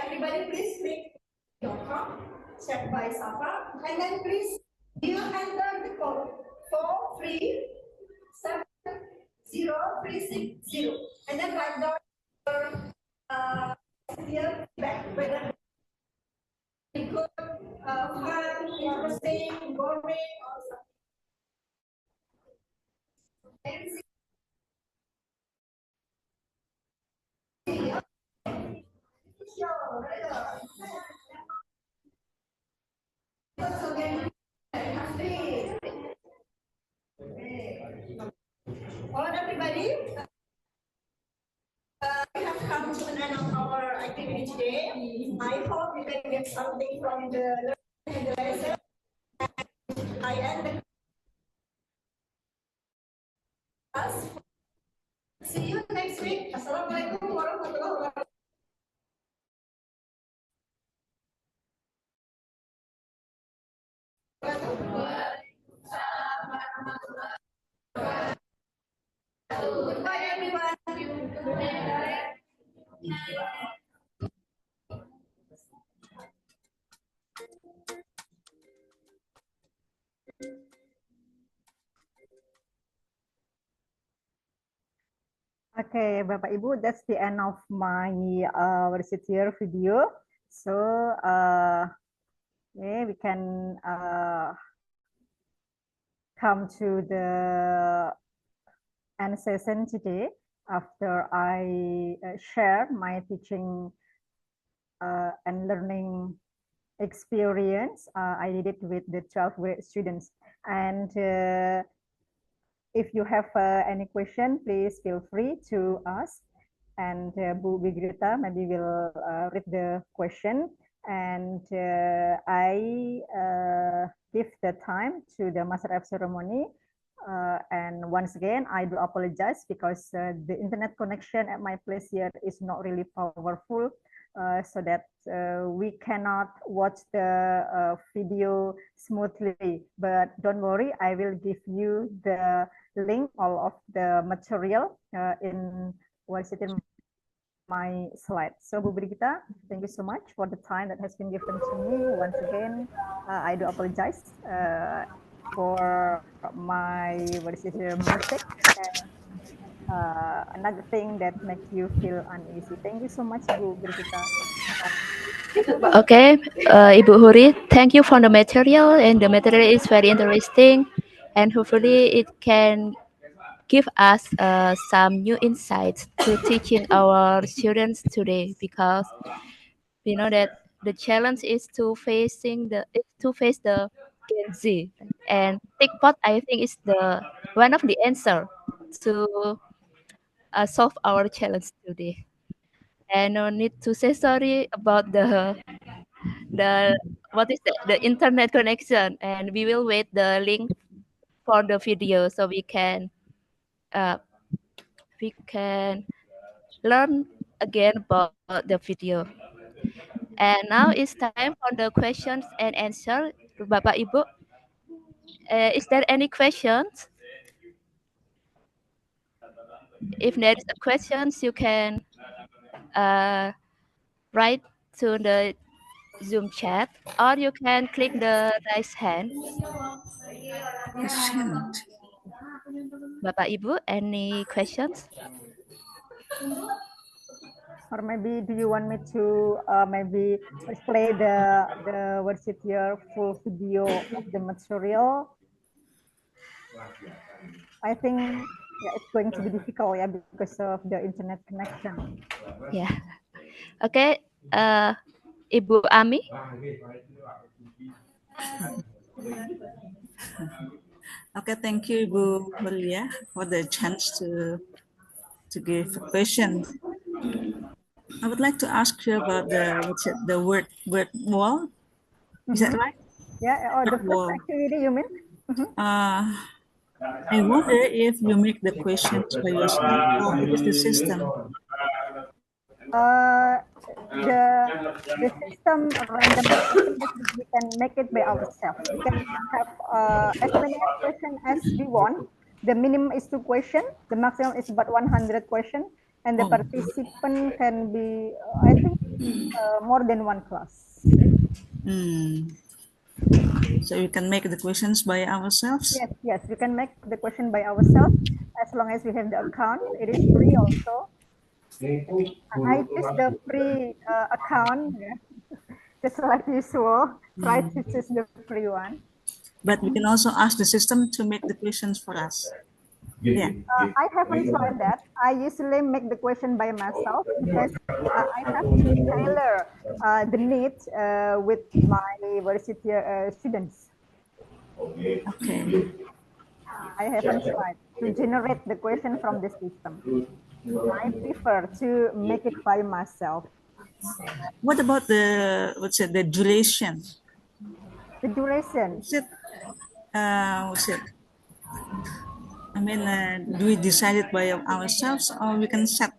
everybody please click .com, check by Safa, and then please you enter the code 4370360, and then write down your feedback, whether good, fun, interesting, boring, or something. All right, everybody. We have come to an end of our activity today. I hope you can get something from the lesson. I end the class. See you next week. Assalamualaikum warahmatullahi wabarakatuh. Goodbye, everyone. Okay, Bapak Ibu, that's the end of my Wordsithier video. So yeah, we can come to the end session today after I share my teaching and learning experience. I did it with the 12th grade students. And if you have any question, please feel free to ask. And Bu Bigrita maybe will read the question. And I give the time to the Master of Ceremony. And once again, I do apologize because the internet connection at my place here is not really powerful. So that we cannot watch the video smoothly. But don't worry, I will give you the link all of the material in my slide. So Bu Brigita, thank you so much for the time that has been given to me. Once again, I do apologize for my mistake. Another thing that makes you feel uneasy. Thank you so much, Bu Brigita. Okay, Ibu Huri, thank you for the material, and the material is very interesting, and hopefully it can give us some new insights to teaching our students today, because we know that the challenge is to face the Gen Z, and TikTok I think is the one of the answer to solve our challenge today. And no need to say sorry about the what is the internet connection, and we will wait the link for the video so we can learn again about the video. And now it's time for the questions and answer. Bapak Ibu, is there any questions? If there is a questions, you can write to the Zoom chat, or you can click the raise hand. Bapak Ibu, any questions? Or maybe do you want me to maybe play the Wordsithier full video of the material? I think yeah, it's going to be difficult, yeah, because of the internet connection. Yeah. Okay, Ibu Ami. Okay, thank you, Ibu Maria, for the chance to give a question. I would like to ask you about the word wall. Is that right? Yeah, or the first activity you mean? I wonder if you make the questions by yourself or it is the system. The system randomly, we can make it by ourselves. We can have as many questions as we want. The minimum is 2 questions. The maximum is about 100 questions, and the participant can be, I think, more than 1 class. So you can make the questions by ourselves? Yes, we can make the question by ourselves as long as we have the account. It is free also. I choose the free account, just like usual. Try to choose the free one. But we can also ask the system to make the questions for us. Yeah. I haven't tried that. I usually make the question by myself because I have to tailor the needs with my university students. Okay. I haven't tried to generate the question from the system. I prefer to make it by myself. What about the duration? The duration. Is it, I mean, do we decide it by ourselves, or we can set?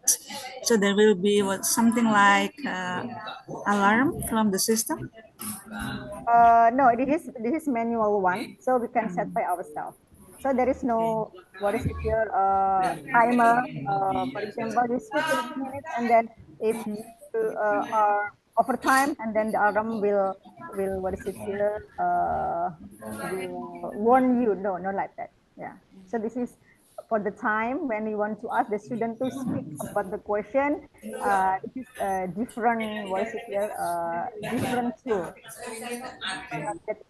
So there will be something like alarm from the system. No, this is manual one, so we can set by ourselves. So there is no timer. For example, you speak 30 minutes, and then if you are over time, and then the alarm will warn you. No, not like that. Yeah. So this is for the time when we want to ask the student to speak about the question. This is a different, what is it here? Different tool. That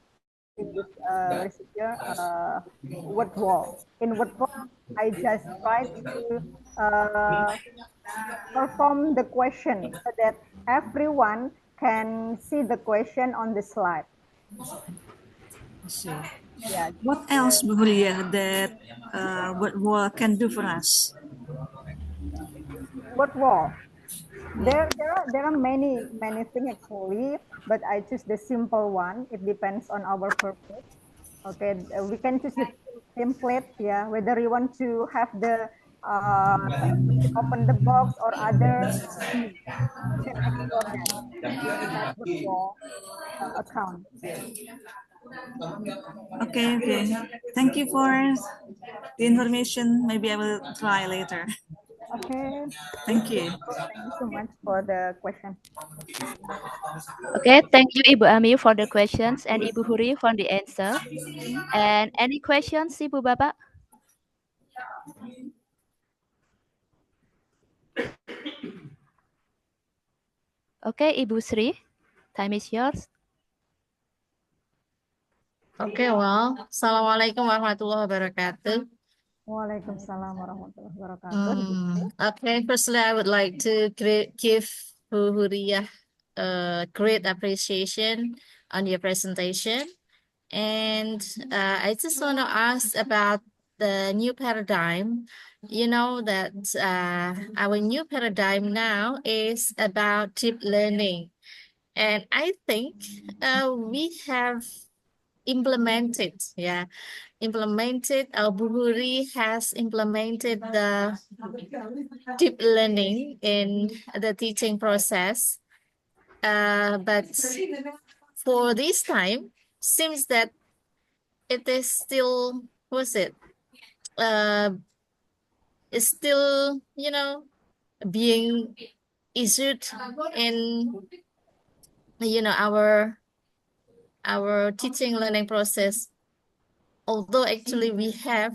in this what is it here? Word wall. In word wall, I just try to perform the question so that everyone can see the question on the slide. See. Yeah. What else, Bu Huria, that word wall can do for us? Word wall. There are many things actually, but I choose the simple one. It depends on our purpose. Okay, we can choose the template. Yeah, whether you want to have the open the box or other, you can explore that inside word wall account. Okay. Thank you for the information. Maybe I will try later. Okay. Thank you. Thank you so much for the question. Okay, thank you Ibu Ami for the questions and Ibu Huri for the answer. And any questions, Ibu Bapak? Okay, Ibu Sri, time is yours. Okay, well, Assalamualaikum warahmatullahi wabarakatuh. Waalaikumsalam warahmatullahi wabarakatuh. Okay, firstly, I would like to give Bu Huriyah a great appreciation on your presentation. And I just want to ask about the new paradigm. You know that our new paradigm now is about deep learning. And I think we have implemented, Bu Huri has implemented the deep learning in the teaching process. But for this time, seems that it is still, it's still, being issued in, our teaching learning process. Although actually we have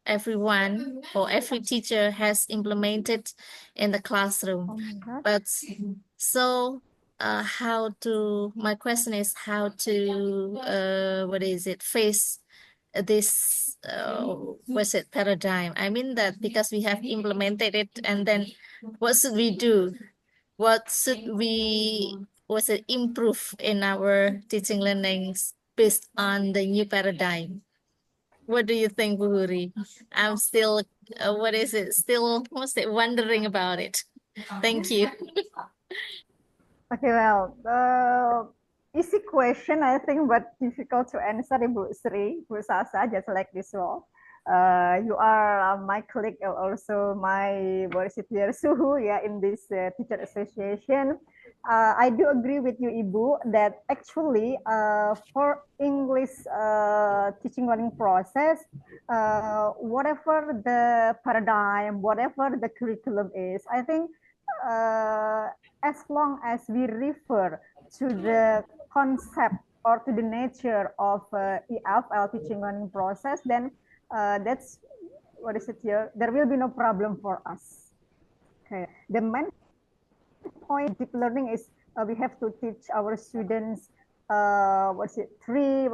everyone or every teacher has implemented in the classroom. But so my question is how to, face this, paradigm? I mean that because we have implemented it and then what should we do? What should we, improve in our teaching learnings based on the new paradigm? What do you think, Bu Huri? I'm still, still wondering about it. Thank you. Okay, well, easy question, I think, but difficult to answer, Ibu Sri, Bu Sasa, just like this one. You are my colleague, also my Suhu, in this teacher association. I do agree with you, Ibu, that actually for English teaching learning process, whatever the paradigm, whatever the curriculum is, I think as long as we refer to the concept or to the nature of EFL teaching learning process, then that's there will be no problem for us. Okay, the main point deep learning is we have to teach our students three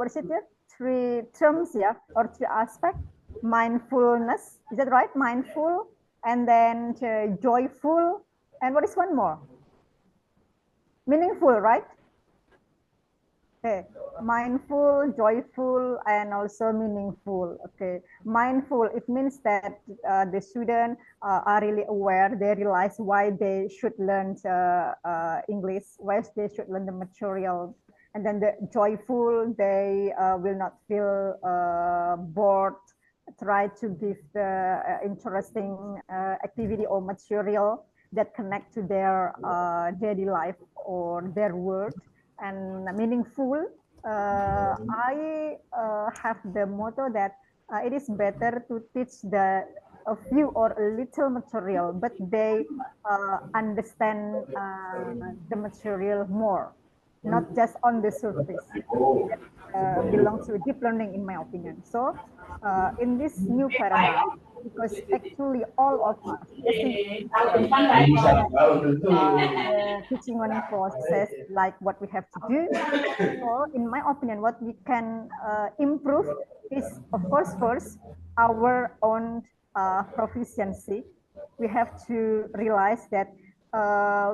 terms, or three aspects. Mindfulness, is that right? Mindful, and then joyful, and what is one more? Meaningful, right? Okay, mindful, joyful, and also meaningful. Okay, mindful, it means that the student are really aware, they realize why they should learn English, why they should learn the material. And then the joyful, they will not feel bored, try to give the interesting activity or material that connect to their daily life or their work. And meaningful, I have the motto that it is better to teach a few or a little material, but they understand the material more, not just on the surface. That belongs to deep learning, in my opinion. So in this new paradigm, because actually all of us, the teaching learning process, like what we have to do. So in my opinion, what we can improve is, of course, first, our own proficiency. We have to realize that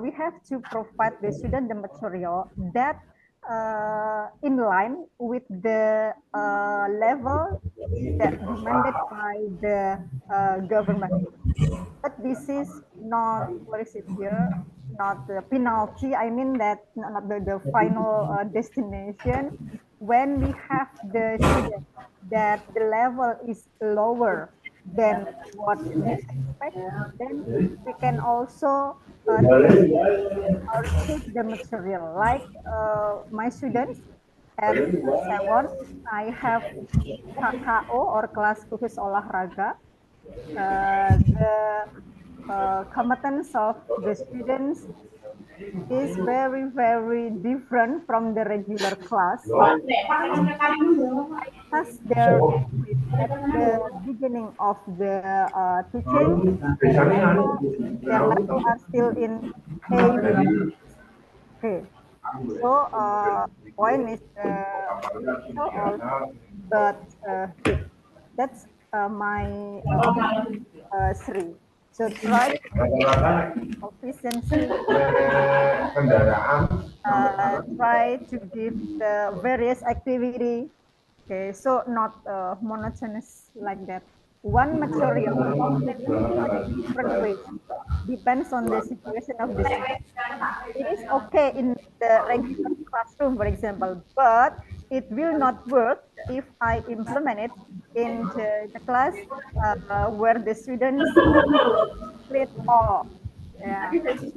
we have to provide the student the material that in line with the level that demanded by the government. But this is not, what is it here? Not the penalty. I mean that not the final destination. When we have the student that the level is lower than what we expect, then we can also take the material. Like my students at Sewon, I have KKO or kelas khusus olahraga. The competence of the students is very, very different from the regular class. I asked their at the beginning of the teaching, their level are still in A. Okay, so point is but that's my Sri. So try efficiency, try to give the various activity. Okay, so not monotonous like that. One material can be in different ways, depends on the situation of the student. It is okay in the regular classroom, for example, but it will not work if I implement it in the class where the students split all. Yeah, it's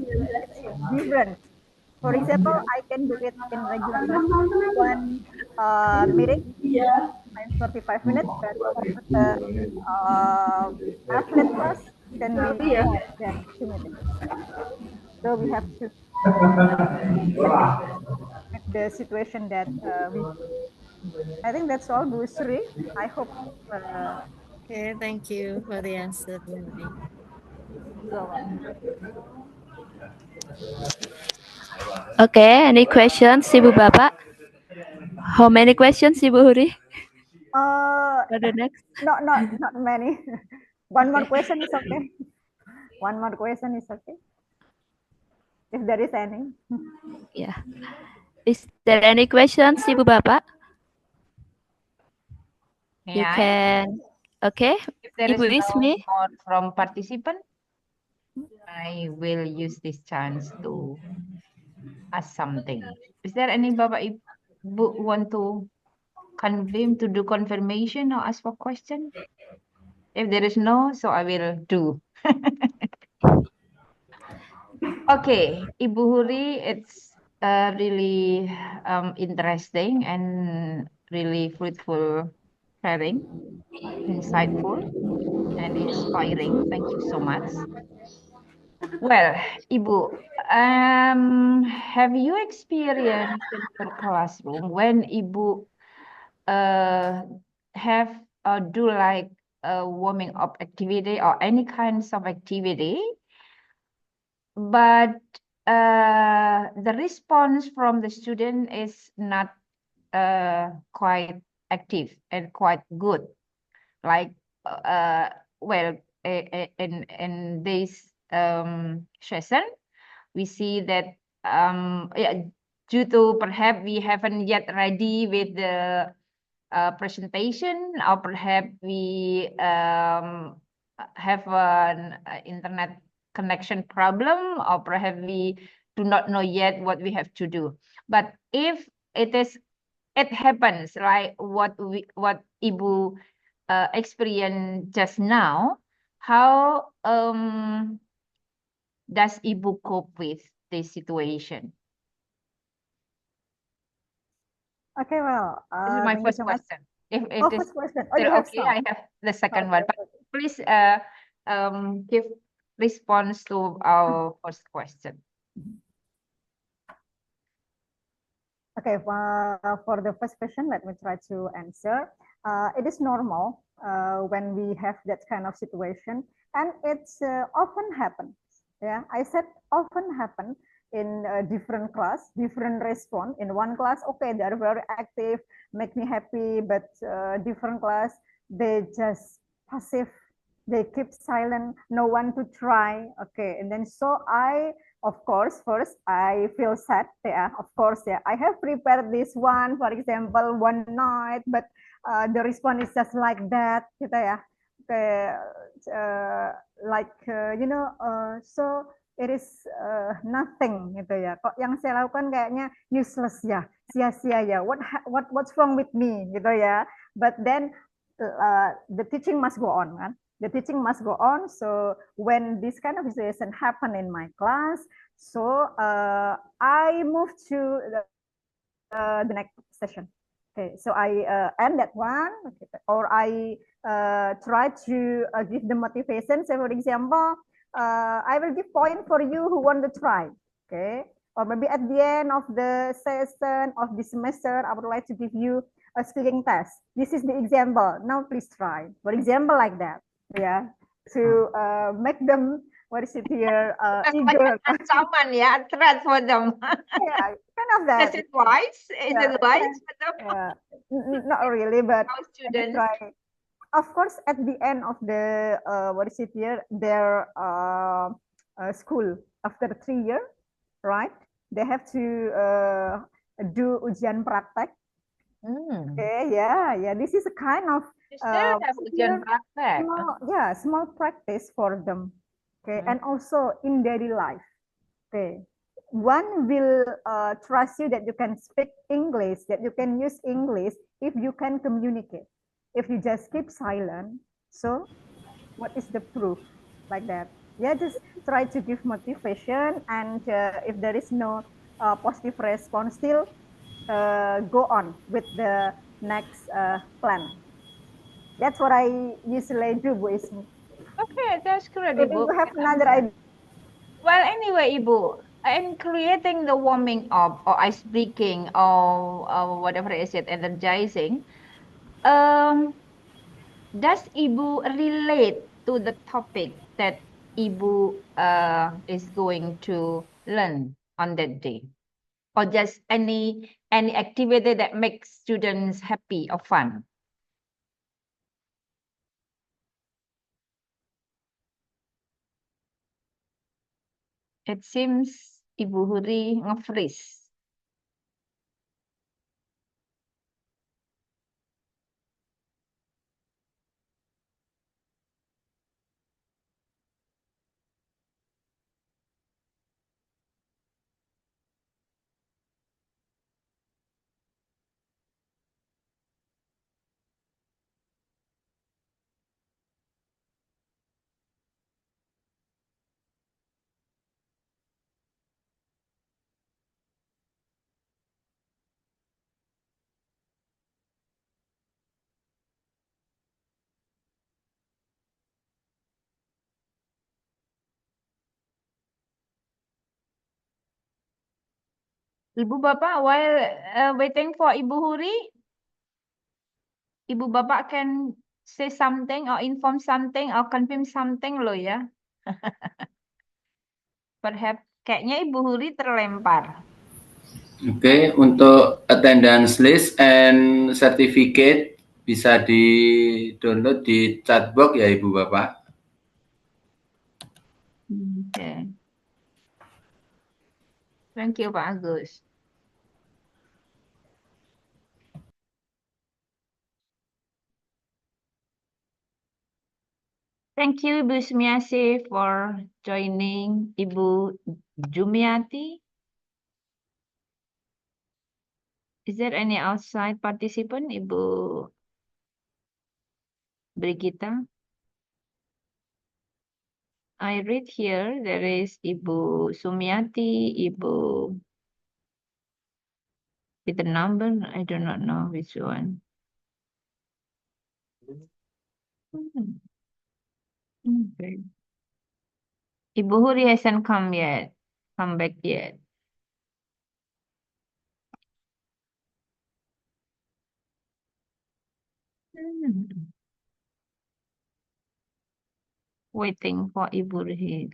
different. For example, I can do it in regular class, one meeting, 45 minutes, but for the athlete class can be more than 2 minutes. So we have to with the situation that we. I think that's all, Bu Sri. I hope. Okay, thank you for the answer, Lily. Okay, any questions, Ibu Bapak? How many questions, Ibu Huri? For the next? Not many. One more question is okay. One more question is okay. If there is any. Yeah. Is there any questions, Ibu Bapak? You can. Okay. If there Ibu is no Ismi. more from participant, I will use this chance to ask something. Is there any Bapak Ibu want to confirm to do confirmation or ask for question? If there is no, so I will do. Okay, Ibu Huri, it's really interesting and really fruitful sharing, insightful and inspiring. Thank you so much. Well, Ibu, have you experienced in your classroom when Ibu have or do like a warming up activity or any kinds of activity, but the response from the student is not quite active and quite good. Like, well, in this session, we see that yeah, due to perhaps we haven't yet ready with the presentation, or perhaps we have an internet connection problem, or perhaps we do not know yet what we have to do. But if it happens like what Ibu experienced just now, how does Ibu cope with this situation? Okay, well, this is my thank first you so much. question. If it Oh, is first question. Oh, still you have okay, some. I have the second one. But please give response to our first question. Okay, for the first question, let me try to answer. It is normal when we have that kind of situation, and it's often happen. Yeah, I said often happen in different class, different response. In one class, okay, they are very active, make me happy, but different class, they just passive, they keep silent, no one to try. Okay, and then so of course, first I feel sad. Yeah, of course, yeah, I have prepared this one, for example, one night, but the response is just like that, gitu ya. Like so it is nothing gitu ya. Kok yang saya lakukan kayaknya useless ya, sia-sia ya. What's wrong with me gitu ya. But then the teaching must go on kan. The teaching must go on. So when this kind of situation happen in my class, so I move to the next session. Okay, so I end that one, okay, or I try to give the motivation. So, for example, I will give point for you who want to try. Okay, or maybe at the end of the session of the semester, I would like to give you a speaking test. This is the example. Now, please try. For example, like that. Yeah, to make them. What is it here? Eager. Ancaman ya, threat for them. Yeah, kind of that. Is it wise? Is Yeah, it wise for them? yeah. Not really, but How I students? try. Of course, at the end of the what is it here? Their school after 3 years, right? They have to do ujian praktek. Okay, yeah. This is a kind of You still have ujian praktek. small practice for them. Okay, and also in daily life. Okay, one will trust you that you can speak English, that you can use English if you can communicate. If you just keep silent, so what is the proof like that? Yeah, just try to give motivation, and if there is no positive response, still go on with the next plan. That's what I usually do, Bu Ismi. Okay, that's great, So do Ibu. you have another idea? Well, anyway, Ibu, in creating the warming up or ice breaking or whatever is it, energizing, does Ibu relate to the topic that Ibu is going to learn on that day? Or just any activity that makes students happy or fun? It seems Ibu Huri nge-freeze. Ibu Bapak, while waiting for Ibu Huri, Ibu Bapak can say something or inform something or confirm something loh ya. Perhaps kayaknya Ibu Huri terlempar. Oke, untuk attendance list and certificate bisa di-download di chatbox ya Ibu Bapak. Okay. Thank you Pak Agus. Thank you Ibu Sumiasi for joining. Ibu Jumiati. Is there any outside participant, Ibu Brigita? I read here there is Ibu Sumiati, Ibu with the number, I do not know which one. Okay. Ibu Huri hasn't come back yet. waiting for Ibu Ruhi.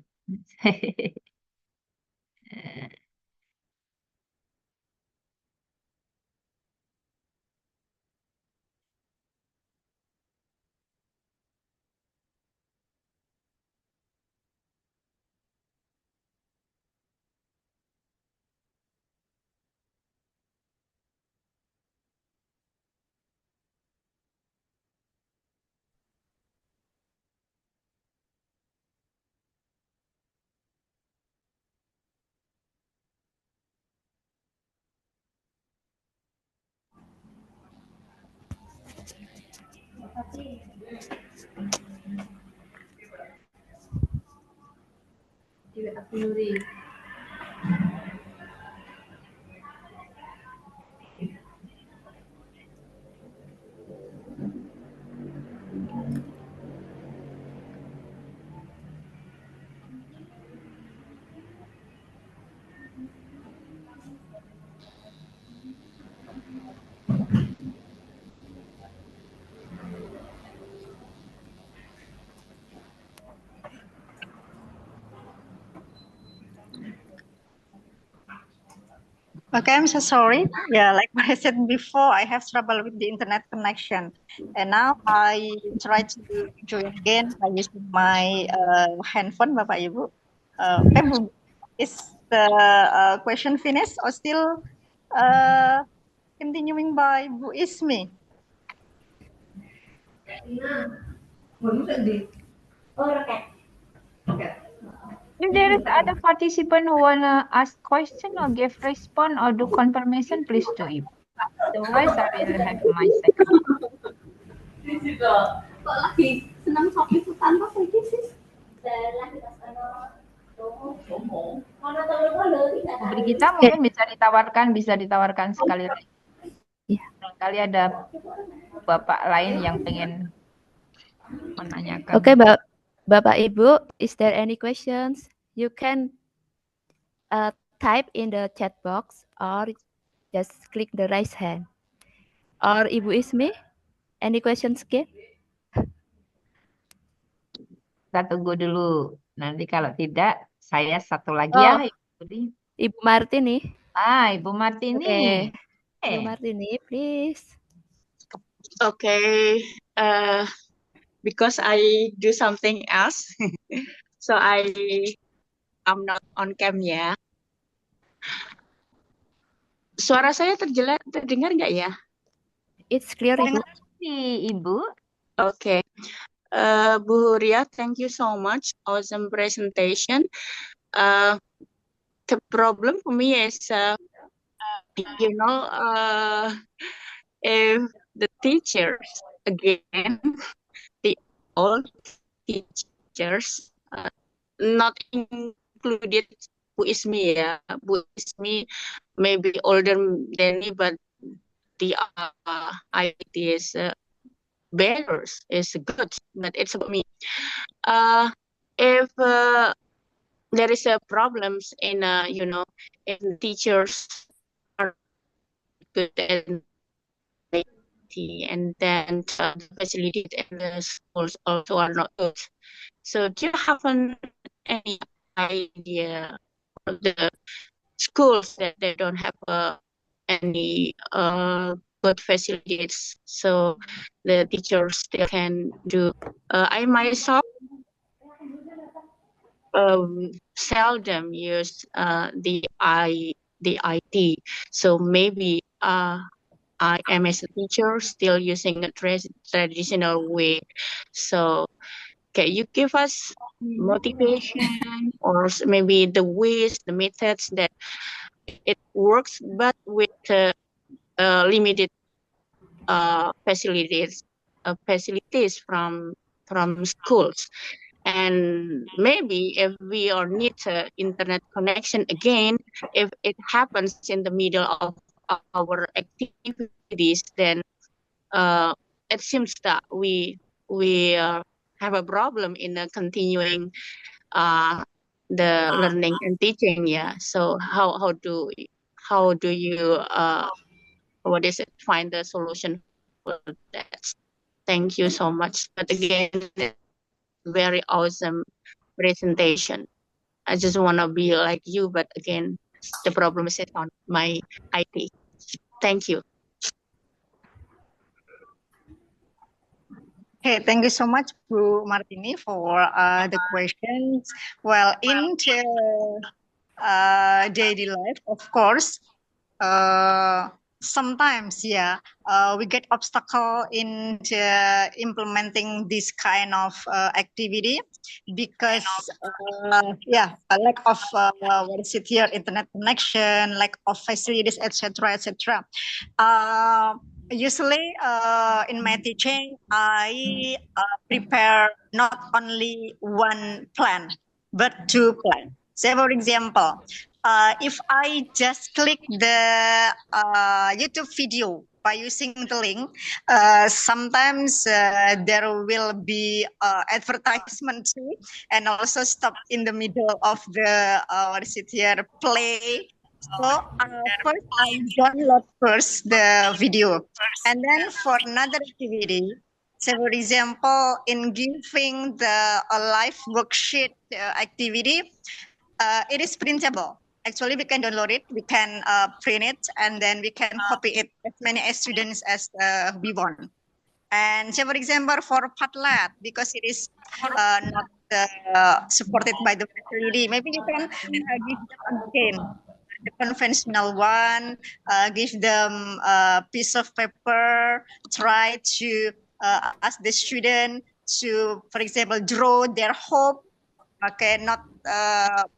Okay, I'm so sorry. Yeah, like what I said before, I have trouble with the internet connection. And now I try to join again by using my handphone, Bapak Ibu. Bu, is the question finished or still continuing by Bu Ismi? If there is other participant who wanna ask question or give response or do confirmation, please do it. Otherwise, I will have my second. Kok lagi senang sok ikutan apa iki sih? Beri kita mungkin bisa ditawarkan sekali lagi. Kali ada bapak lain yang pengen menanyakan. Okay, Bapak Ibu, is there any questions? You can type in the chat box or just click the raise hand. Or Ibu Ismi, any questions again? Kita tunggu dulu. Nanti kalau tidak, saya satu lagi ya, Ibu Martini. Ibu Martini. Okay. Ibu Martini, please. Okay. Because I do something else, so I'm not on cam ya. Suara saya terdengar nggak ya? It's clear, Ibu. Ibu. Okay. Bu Huria, thank you so much. Awesome presentation. The problem for me is, if the teachers, again, the old teachers, not included Bu Ismi ya. Bu Ismi maybe older than me, but the IT is better, is good, but it's about me. If there is a problems in if teachers are good and then the facilities in the schools also are not good. So do you have any idea of the schools that they don't have any good facilities, so the teachers still can do? I myself seldom use the IT, so maybe I am as a teacher still using a traditional way. So can you give us motivation or maybe the ways, the methods that it works, but with limited facilities from schools? And maybe if we need internet connection again, if it happens in the middle of our activities, then it seems that we have a problem in continuing the learning and teaching. Yeah. So how do you find the solution for that? Thank you so much. But again, very awesome presentation. I just want to be like you, but again, the problem is on my IT. Thank you. Okay, thank you so much, Bu Martini, for the questions. Well, in the daily life, of course, sometimes, we get obstacle in the implementing this kind of activity because, a lack of what is it here, internet connection, lack of facilities, etc., etc. Usually, in my teaching, I prepare not only one plan, but two plans. Say, for example, if I just click the YouTube video by using the link, sometimes there will be advertisement too, and also stop in the middle of the what is it here, play. So first I download first the video, and then for another activity, so for example, in giving the live worksheet activity, it is printable. Actually, we can download it, we can print it, and then we can copy it as many as students as we want. And so, for example, for Padlet, because it is not supported by the facility, maybe you can give them again the conventional one, give them a piece of paper, try to ask the student to, for example, draw their hope. Okay, not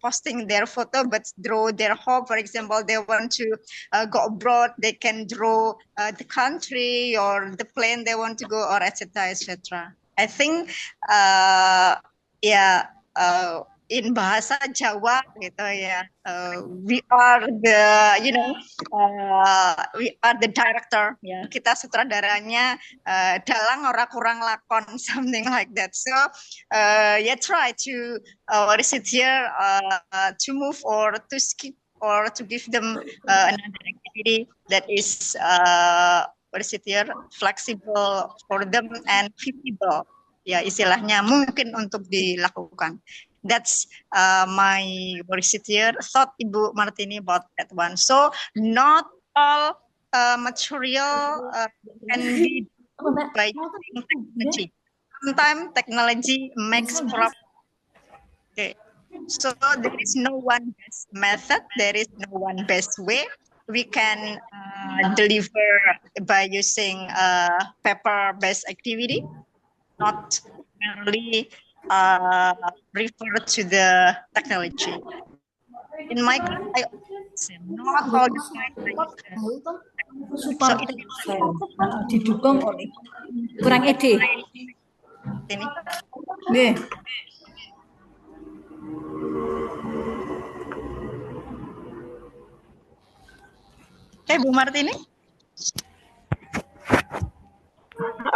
posting their photo, but draw their hope. For example, they want to go abroad, they can draw the country or the plane they want to go, or etc. etc. I think, in bahasa Jawa gitu ya, we are the, we are the director. Ya, kita sutradaranya, dalang ora kurang lakon, something like that. So, try to what is it here, to move or to skip or to give them another activity that is what is it here, flexible for them and feasible. Ya, istilahnya mungkin untuk dilakukan. That's my what is it here, thought, Ibu Martini, about that one. So not all material can be by using technology. Sometimes technology makes problem. Okay, so there is no one best method, there is no one best way. We can deliver by using paper-based activity, not merely refer to the technology. In my class, I not all the time I use super didukung oleh kurang ide. Ini. Nih. Okay, Bu Martini.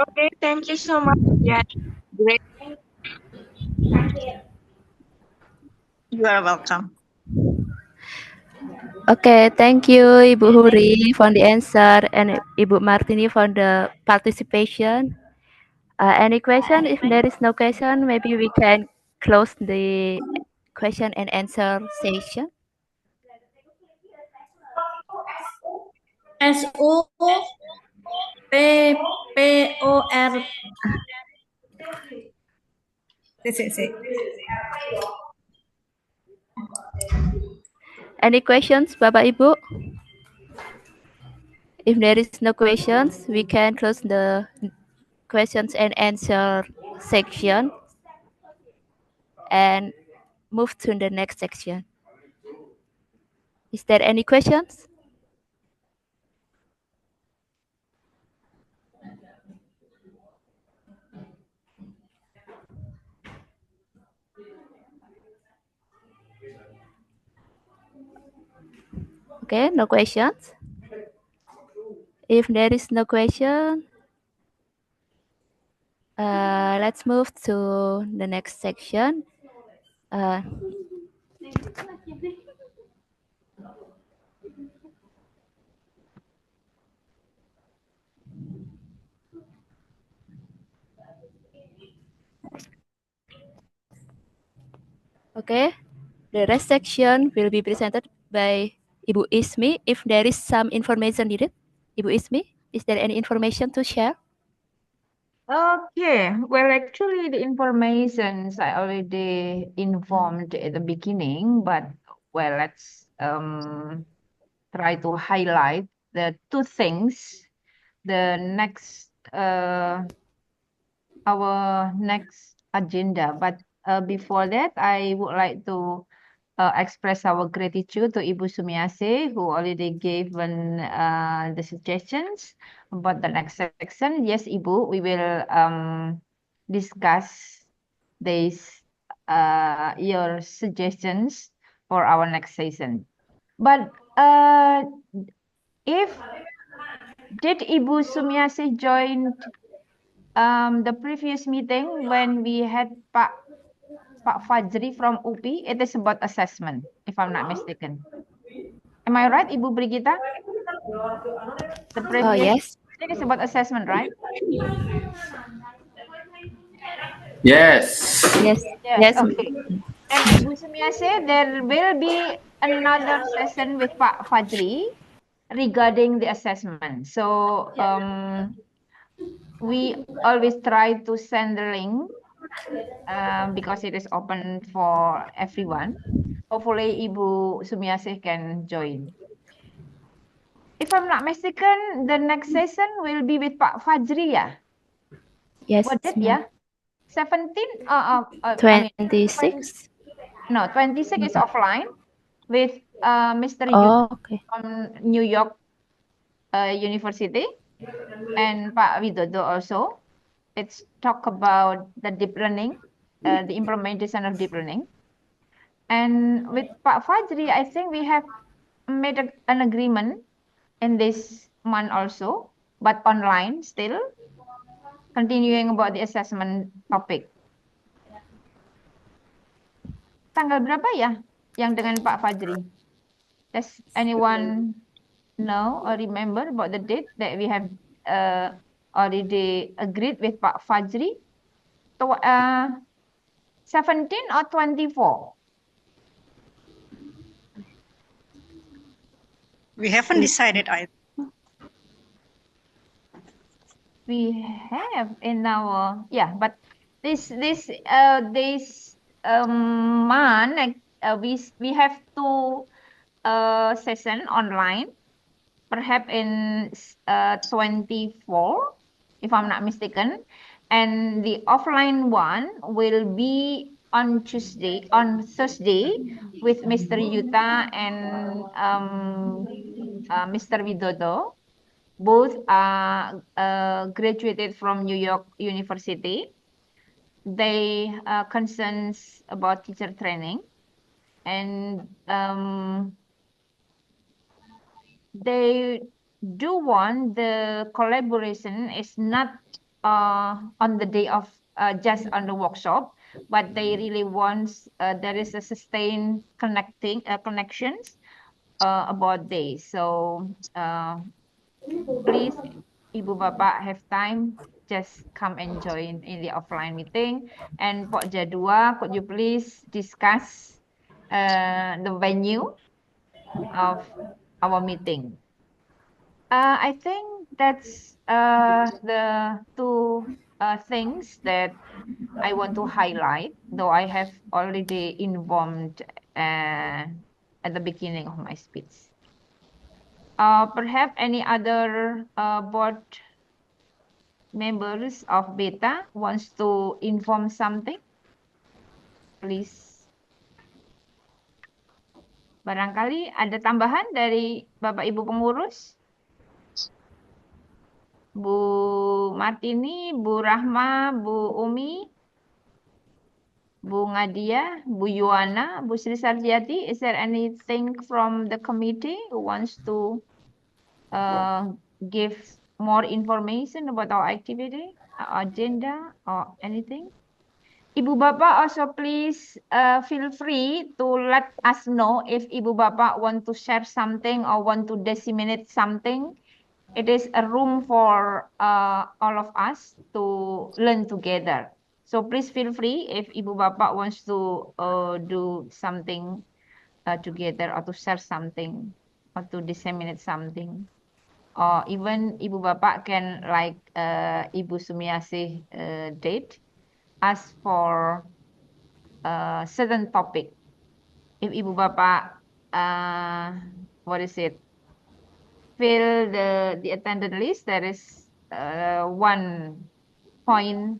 Okay, thank you so much. Yeah, great. You are welcome. Okay, thank you, Ibu Huri, for the answer, and Ibu Martini for the participation. Any question? If there is no question, maybe we can close the question and answer session. SOPPOR. Any questions, Bapak Ibu? If there is no questions, we can close the questions and answer section and move to the next section. Is there any questions? Okay, no questions. If there is no question, let's move to the next section. Okay, the rest section will be presented by Ibu Ismi. If there is some information needed, Ibu Ismi, is there any information to share? Okay, well, actually, the informations I already informed at the beginning, but well, let's try to highlight the two things. The next our next agenda, but before that, I would like to express our gratitude to Ibu Sumiase, who already given the suggestions about the next section. Yes, Ibu, we will discuss these your suggestions for our next session. But if did Ibu Sumiase join the previous meeting when we had Pak Fajri from UPI? It is about assessment, if I'm not mistaken. Am I right, Ibu Brigita? The previous yes. meeting is about assessment, right? Yes. Yes. Yes. Okay. And Ibu Sumiase, there will be another session with Pak Fajri regarding the assessment. So we always try to send the link because it is open for everyone. Hopefully, Ibu Sumiase can join. If I'm not mistaken, the next session will be with Pak Fajri, ya? Yes. What date, ya? 17? 26? No, 26 is offline with Mr. Oh, Yuta okay. from New York University and Pak Widodo also. It's talk about the deep learning, the implementation of deep learning. And with Pak Fajri, I think we have made an agreement in this month also, but online still, continuing about the assessment topic. Tanggal berapa ya yang dengan Pak Fajri? Does anyone know or remember about the date that we have already agreed with Pak Fajri? 17 or 24? We haven't decided either. We have in our but this month we have two session online, perhaps in 24, if I'm not mistaken, and the offline one will be on Thursday with Mr. Yuta and Mr. Widodo. Both are graduated from New York University. They concerns about teacher training, and they do want the collaboration is not on the day of just on the workshop, but they really want there is a sustained connections about this. So please, Ibu Bapak have time, just come and join in the offline meeting. And Pak Jadua, could you please discuss the venue of our meeting? I think that's the two things that I want to highlight, though I have already informed at the beginning of my speech. Perhaps any other board members of Beta wants to inform something? Please. Barangkali ada tambahan dari Bapak Ibu pengurus? Bu Martini, Bu Rahma, Bu Umi, Bu Ngadia, Bu Yuana, Bu Sri Sarjati, is there anything from the committee who wants to give more information about our activity, our agenda, or anything? Ibu Bapak also please feel free to let us know if Ibu Bapak want to share something or want to disseminate something. It is a room for all of us to learn together. So please feel free if Ibu Bapak wants to do something together or to share something or to disseminate something. Or even Ibu Bapak can like Ibu Sumiasih did ask for a certain topic. If Ibu Bapak what is it? Fill the attended list. There is one point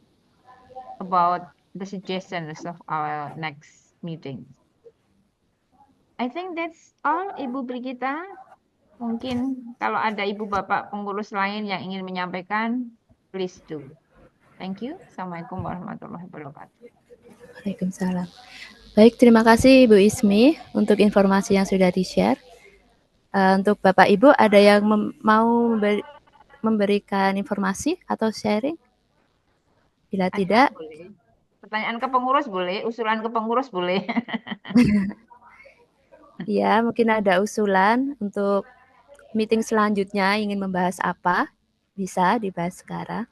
about the suggestions of our next meeting. I think that's all, Ibu Brigita. Mungkin kalau ada ibu bapak pengurus lain yang ingin menyampaikan, please do. Thank you. Assalamualaikum warahmatullahi wabarakatuh. Waalaikumsalam. Baik, terima kasih Ibu Ismi untuk informasi yang sudah di-share. Untuk Bapak Ibu, ada yang mau memberikan informasi atau sharing? Bila tidak, boleh. Pertanyaan ke pengurus boleh, usulan ke pengurus boleh. ya mungkin ada usulan untuk meeting selanjutnya ingin membahas apa, bisa dibahas sekarang.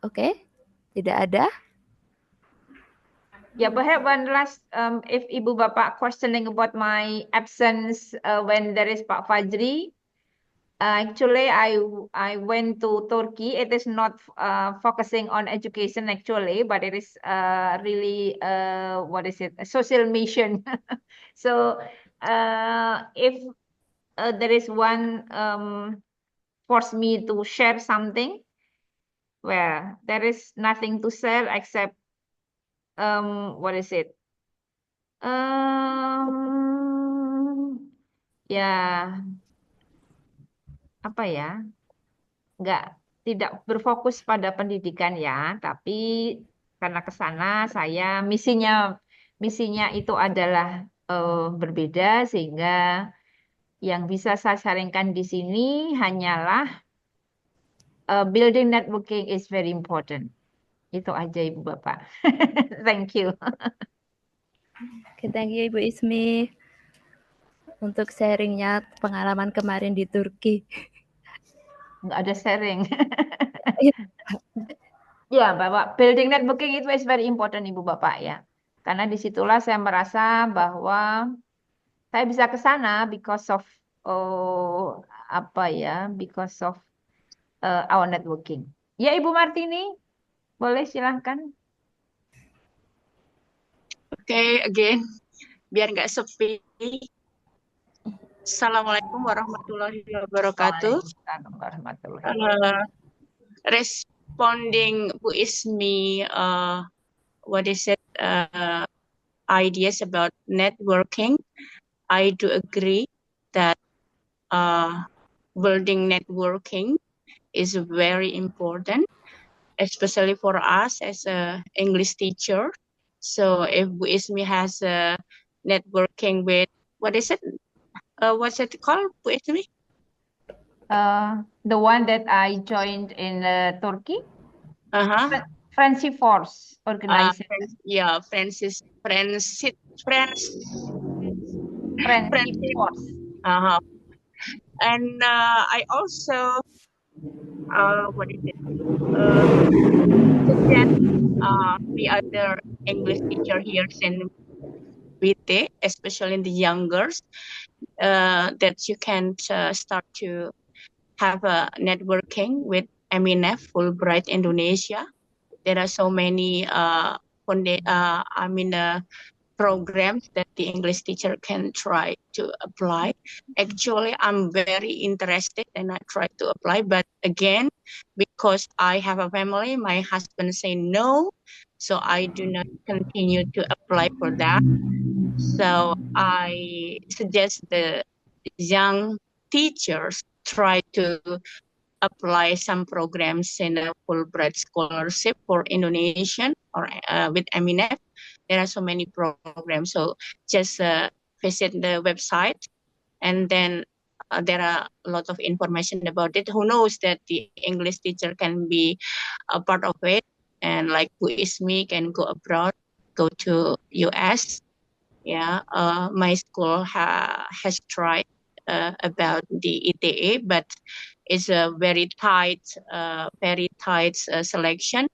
Oke, tidak ada. Yeah, perhaps one last, if Ibu Bapak questioning about my absence when there is Pak Fajri, actually I went to Turkey. It is not focusing on education actually, but it is really what is it? A social mission. So if there is one force me to share something, well, there is nothing to share except what is it? Ya, apa ya? Tidak berfokus pada pendidikan ya, tapi karena ke sana saya misinya itu adalah berbeda, sehingga yang bisa saya sharingkan di sini hanyalah building networking is very important. Itu aja Ibu Bapak. Thank you. Oke, thank you Ibu Ismi untuk sharingnya pengalaman kemarin di Turki. Nggak ada sharing. Ya, Bapak, building networking itu is very important Ibu Bapak ya. Karena disitulah saya merasa bahwa saya bisa ke sana because of because of our networking. Ya Ibu Martini, boleh silahkan. Okay, again, biar nggak sepi. Assalamualaikum warahmatullahi wabarakatuh. Responding Bu Ismi, what is it? Ideas about networking. I do agree that building networking is very important, especially for us as a English teacher. So if Bu Ismi has a networking with, what is it? What's it called, Bu Ismi? The one that I joined in Turkey. Friendship Force organization. Friendship Force. And I also what is it? Suggest the other English teacher here in BT, especially in the youngers, that you can start to have a networking with MENF Fulbright Indonesia. There are so many programs that the English teacher can try to apply. Actually, I'm very interested and I try to apply, but again, because I have a family, my husband say no, so I do not continue to apply for that. So I suggest the young teachers try to apply some programs in a Fulbright scholarship for Indonesian or with MENF. There are so many programs. So just visit the website, and then there are a lot of information about it. Who knows that the English teacher can be a part of it, and like Bu Ismi can go abroad, go to US. Yeah, my school has tried about the ETA, but it's a very tight selection.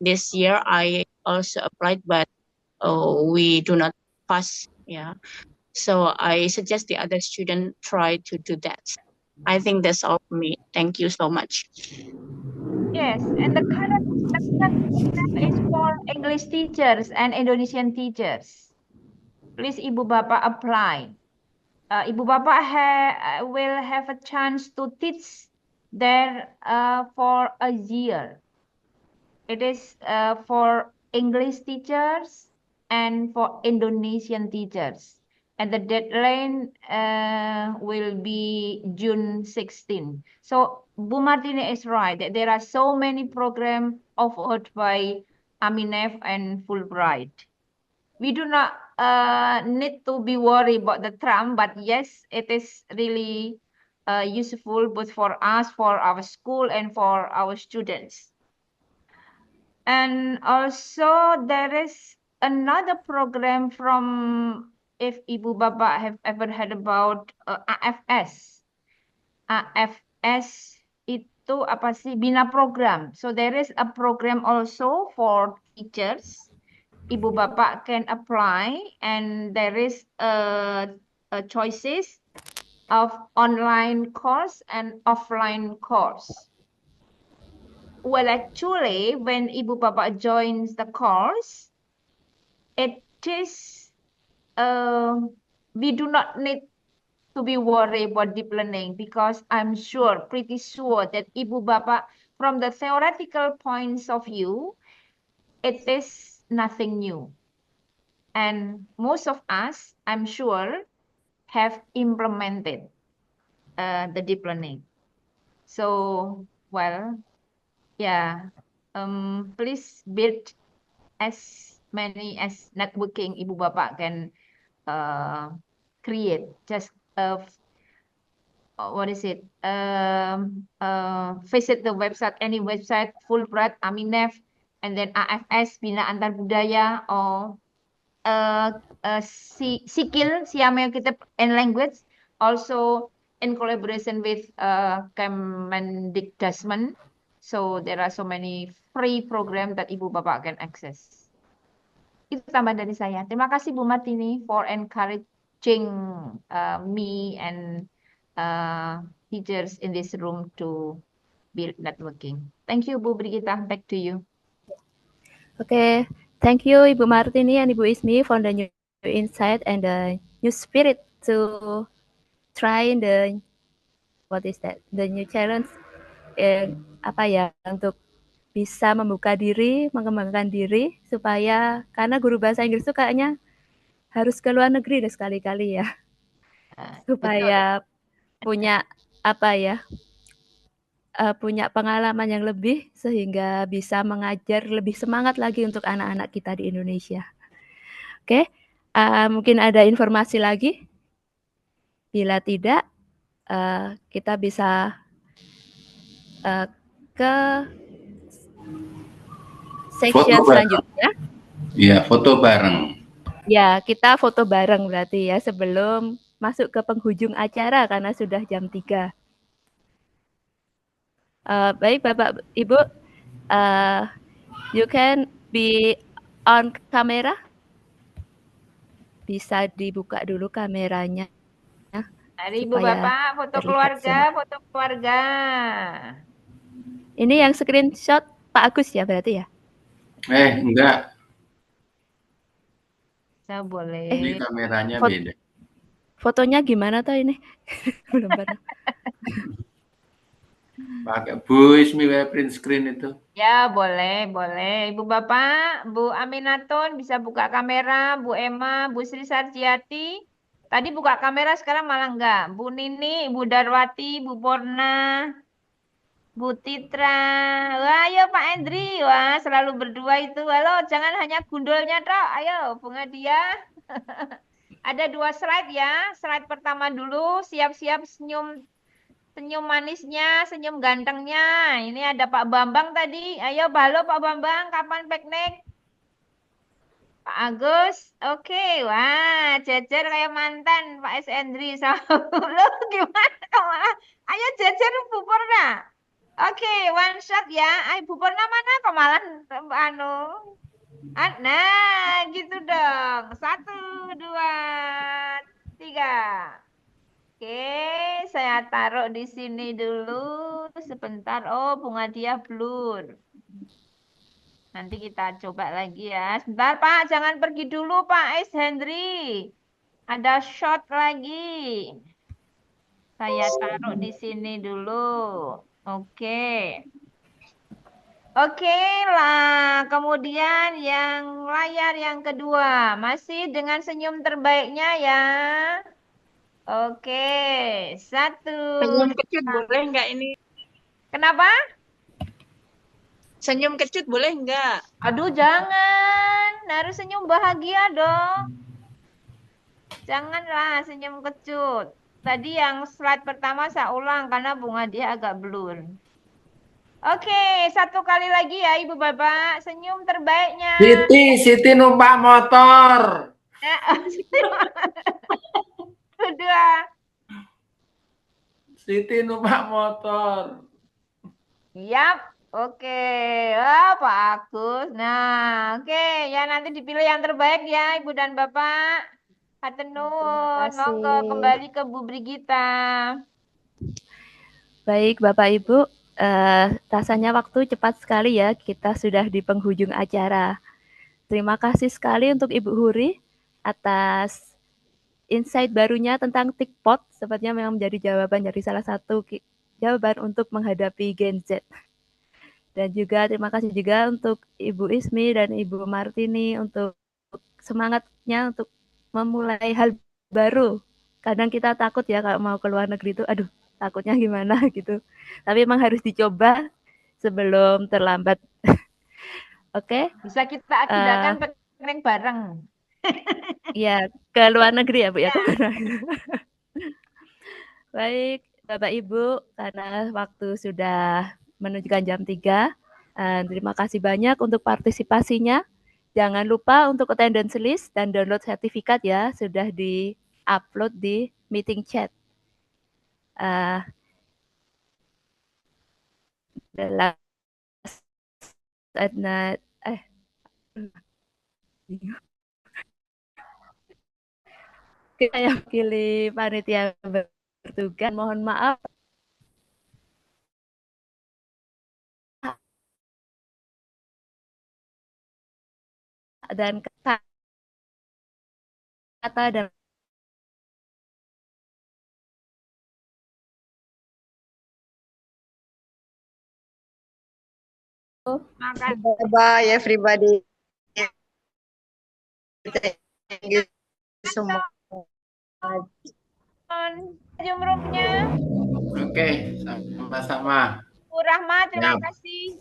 This year I also applied, but we do not pass. Yeah, so I suggest the other student try to do that. I think that's all for me. Thank you so much. Yes, and the current program is for English teachers and Indonesian teachers. Please Ibu Bapak apply. Ibu Bapak will have a chance to teach there for a year. It is for English teachers and for Indonesian teachers. And the deadline will be June 16. So Bu Martini is right that there are so many programs offered by Aminef and Fulbright. We do not need to be worried about the Trump, but yes, it is really useful both for us, for our school, and for our students. And also there is another program from, if Ibu Bapak have ever heard about AFS. AFS itu apa sih? Bina program. So there is a program also for teachers. Ibu Bapak can apply, and there is a choices of online course and offline course. Well, actually, when Ibu Bapak joins the course, it is we do not need to be worried about deep learning, because I'm sure, pretty sure that Ibu Bapak, from the theoretical points of view, it is nothing new. And most of us, I'm sure, have implemented the deep learning. So, well, yeah, please build as many as networking Ibu Bapak can create. Just what is it? Visit the website, any website, Fulbright, Aminef, and then AFS, Bina Antar Budaya, or Sikil, Siamel Kitab and Language, also in collaboration with Kemendikbud. So there are so many free programs that Ibu Bapak can access. Itu tambahan dari saya. Terima kasih Bu Martini for encouraging me and teachers in this room to build networking. Thank you Bu Brigita, back to you. Okay, thank you Ibu Martini and Ibu Ismi for the new insight and the new spirit to try the the new challenge, apa ya, untuk bisa membuka diri, mengembangkan diri, supaya, karena guru bahasa Inggris itu kayaknya harus ke luar negeri deh sekali-kali ya, supaya punya apa ya, punya pengalaman yang lebih, sehingga bisa mengajar lebih semangat lagi untuk anak-anak kita di Indonesia. Oke, mungkin ada informasi lagi? Bila tidak, kita bisa ke section selanjutnya. Iya, foto bareng. Ya, kita foto bareng berarti ya, sebelum masuk ke penghujung acara karena sudah jam 3. Baik Bapak Ibu, you can be on kamera. Bisa dibuka dulu kameranya. Hari Ibu Bapak, foto keluarga, foto keluarga. Ini yang screenshot Pak Agus ya berarti ya? Enggak. Saya boleh. Ini kameranya beda. Fotonya gimana tuh ini? Belum pernah. Pakai Bu Ismi print screen itu. Ya, boleh, boleh. Ibu Bapak, Bu Aminatun bisa buka kamera, Bu Emma, Bu Sri Sarjiati. Tadi buka kamera, sekarang malah enggak. Bu Nini, Bu Darwati, Bu Porna, Bu Titra. Wah, ayo Pak Endri. Wah, selalu berdua itu. Halo, jangan hanya gundulnya, Tok. Ayo, Bunga Dia. Ada 2 slide ya. Slide pertama dulu, siap-siap senyum manisnya, senyum gantengnya. Ini ada Pak Bambang tadi. Ayo, halo Pak Bambang, kapan piknik? Pak Agus, oke. Wah, jejer kayak mantan Pak S. Endri. Lo gimana kamu? Ayo jejer Bu Purna. Oke, one shot ya. Ayo Bu Purna mana kemalan anu. Nah, gitu dong. 1, 2, 3. Oke, saya taruh di sini dulu sebentar. Oh, bunga dia blur. Nanti kita coba lagi ya. Sebentar Pak, jangan pergi dulu Pak S. Henry. Ada shot lagi. Saya taruh di sini dulu. Oke. Oke lah. Kemudian yang layar yang kedua. Masih dengan senyum terbaiknya ya. Oke. 1. Senyum kecut boleh nggak ini? Kenapa? Senyum kecut boleh nggak? Aduh, jangan. Harus senyum bahagia dong. Janganlah senyum kecut. Tadi yang slide pertama saya ulang karena bunga dia agak blur. Oke, 1 kali lagi ya Ibu Bapak. Senyum terbaiknya. Siti numpak motor. Sudah. Siti numpak motor. Yap. Oke. Wah, Pak Agus. Nah, oke. Ya nanti dipilih yang terbaik ya Ibu dan Bapak. Hatur nuhun. Monggo kembali ke Bu Brigita. Baik, Bapak Ibu, rasanya waktu cepat sekali ya, kita sudah di penghujung acara. Terima kasih sekali untuk Ibu Huri atas insight barunya tentang TikPot, sepertinya memang menjadi jawaban dari salah satu jawaban untuk menghadapi Gen Z. Dan juga terima kasih juga untuk Ibu Ismi dan Ibu Martini untuk semangatnya untuk memulai hal baru. Kadang kita takut ya kalau mau ke luar negeri itu, aduh takutnya gimana gitu. Tapi memang harus dicoba sebelum terlambat. Oke. Bisa kita agendakan piknik bareng. Iya, ke luar negeri ya Bu ya. Baik, Bapak Ibu, karena waktu sudah menunjukkan jam 3, terima kasih banyak untuk partisipasinya. Jangan lupa untuk attendance list dan download sertifikat ya, sudah di-upload di meeting chat. Saya pilih panitia bertugas, mohon maaf. Dan kata dan bye everybody. Thank you so much. Jumruknya. Oke, sama-sama. Bu Rahma, terima kasih.